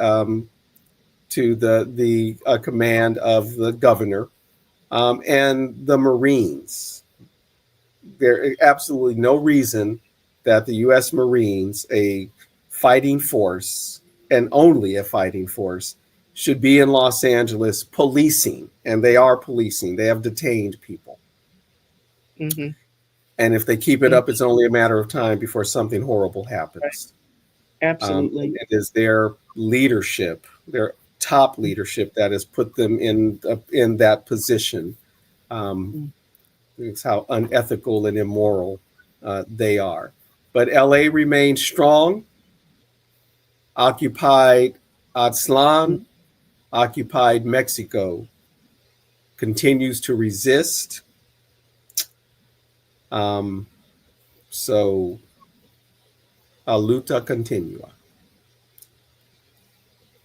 command of the governor, and the Marines. There is absolutely no reason that the U.S. Marines, a fighting force and only a fighting force, should be in Los Angeles policing, and they are policing. They have detained people. Mm-hmm. And if they keep it up, it's only a matter of time before something horrible happens. Absolutely. It is their leadership, their top leadership, that has put them in that position. It's how unethical and immoral they are. But LA remains strong, occupied Aztlan, occupied Mexico, continues to resist. So, a luta continua.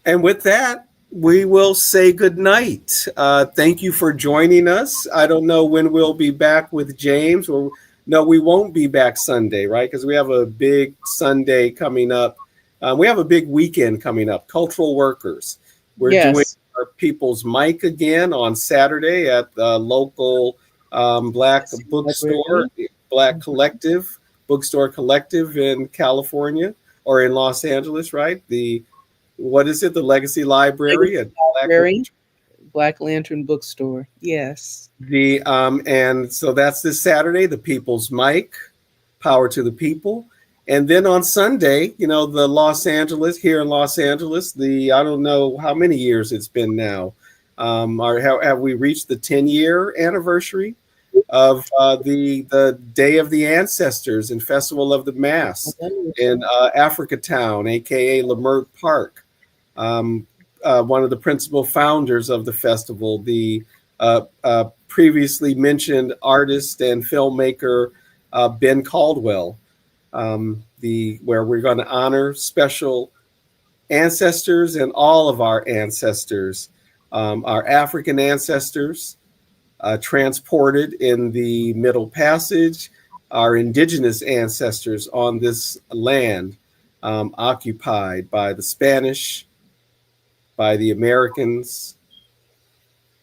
And with that, we will say good night. Thank you for joining us. I don't know when we'll be back with James. Or no, we won't be back Sunday, right? Because we have a big Sunday coming up. We have a big weekend coming up. Cultural workers. We're doing our People's Mic again on Saturday at the local Black bookstore, Black Collective, Bookstore Collective in California or in Los Angeles, right? What is it? The Legacy Library at Black Lantern Bookstore. Yes. And so that's this Saturday, the People's Mic, Power to the People. And then on Sunday, the here in Los Angeles, I don't know how many years it's been now. Have we reached the 10-year anniversary of the Day of the Ancestors and Festival of the Mass in Africatown, aka Leimert Park? One of the principal founders of the festival, the previously mentioned artist and filmmaker Ben Caldwell, where we're going to honor special ancestors and all of our ancestors, our African ancestors transported in the Middle Passage, our indigenous ancestors on this land occupied by the Spanish, by the Americans,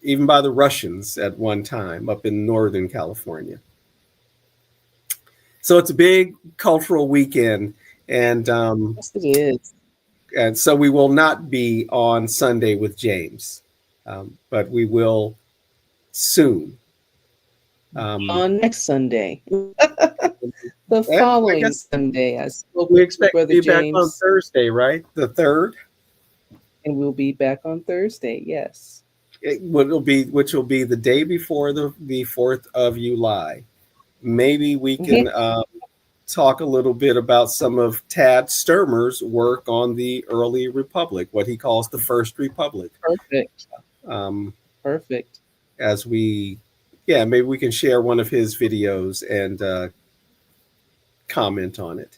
even by the Russians at one time up in Northern California. So it's a big cultural weekend, and yes, it is. And so we will not be on Sunday with James, but we will soon. On next Sunday, the following Sunday, we expect to be back on Thursday, right? The 3rd. And we'll be back on Thursday. Yes. Which will be the day before the 4th of July. Maybe we can talk a little bit about some of Tad Sturmer's work on the early republic, what he calls the First Republic. Perfect. Perfect. Maybe we can share one of his videos and comment on it.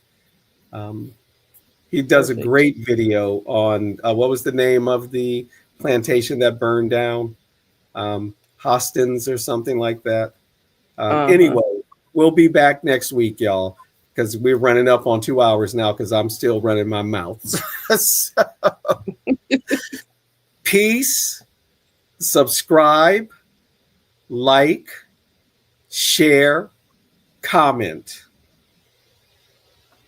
He does a great video on what was the name of the plantation that burned down? Hostins or something like that. Anyway, we'll be back next week, y'all, because we're running up on 2 hours now because I'm still running my mouth. So, peace, subscribe, like, share, comment,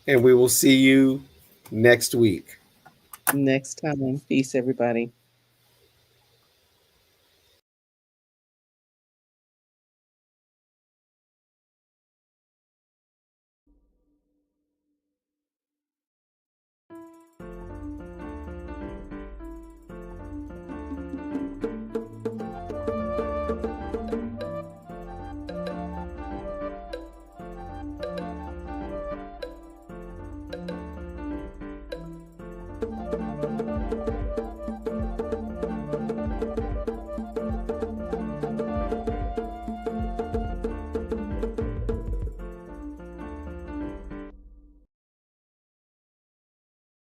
and we will see you next week. Next time. Peace, everybody.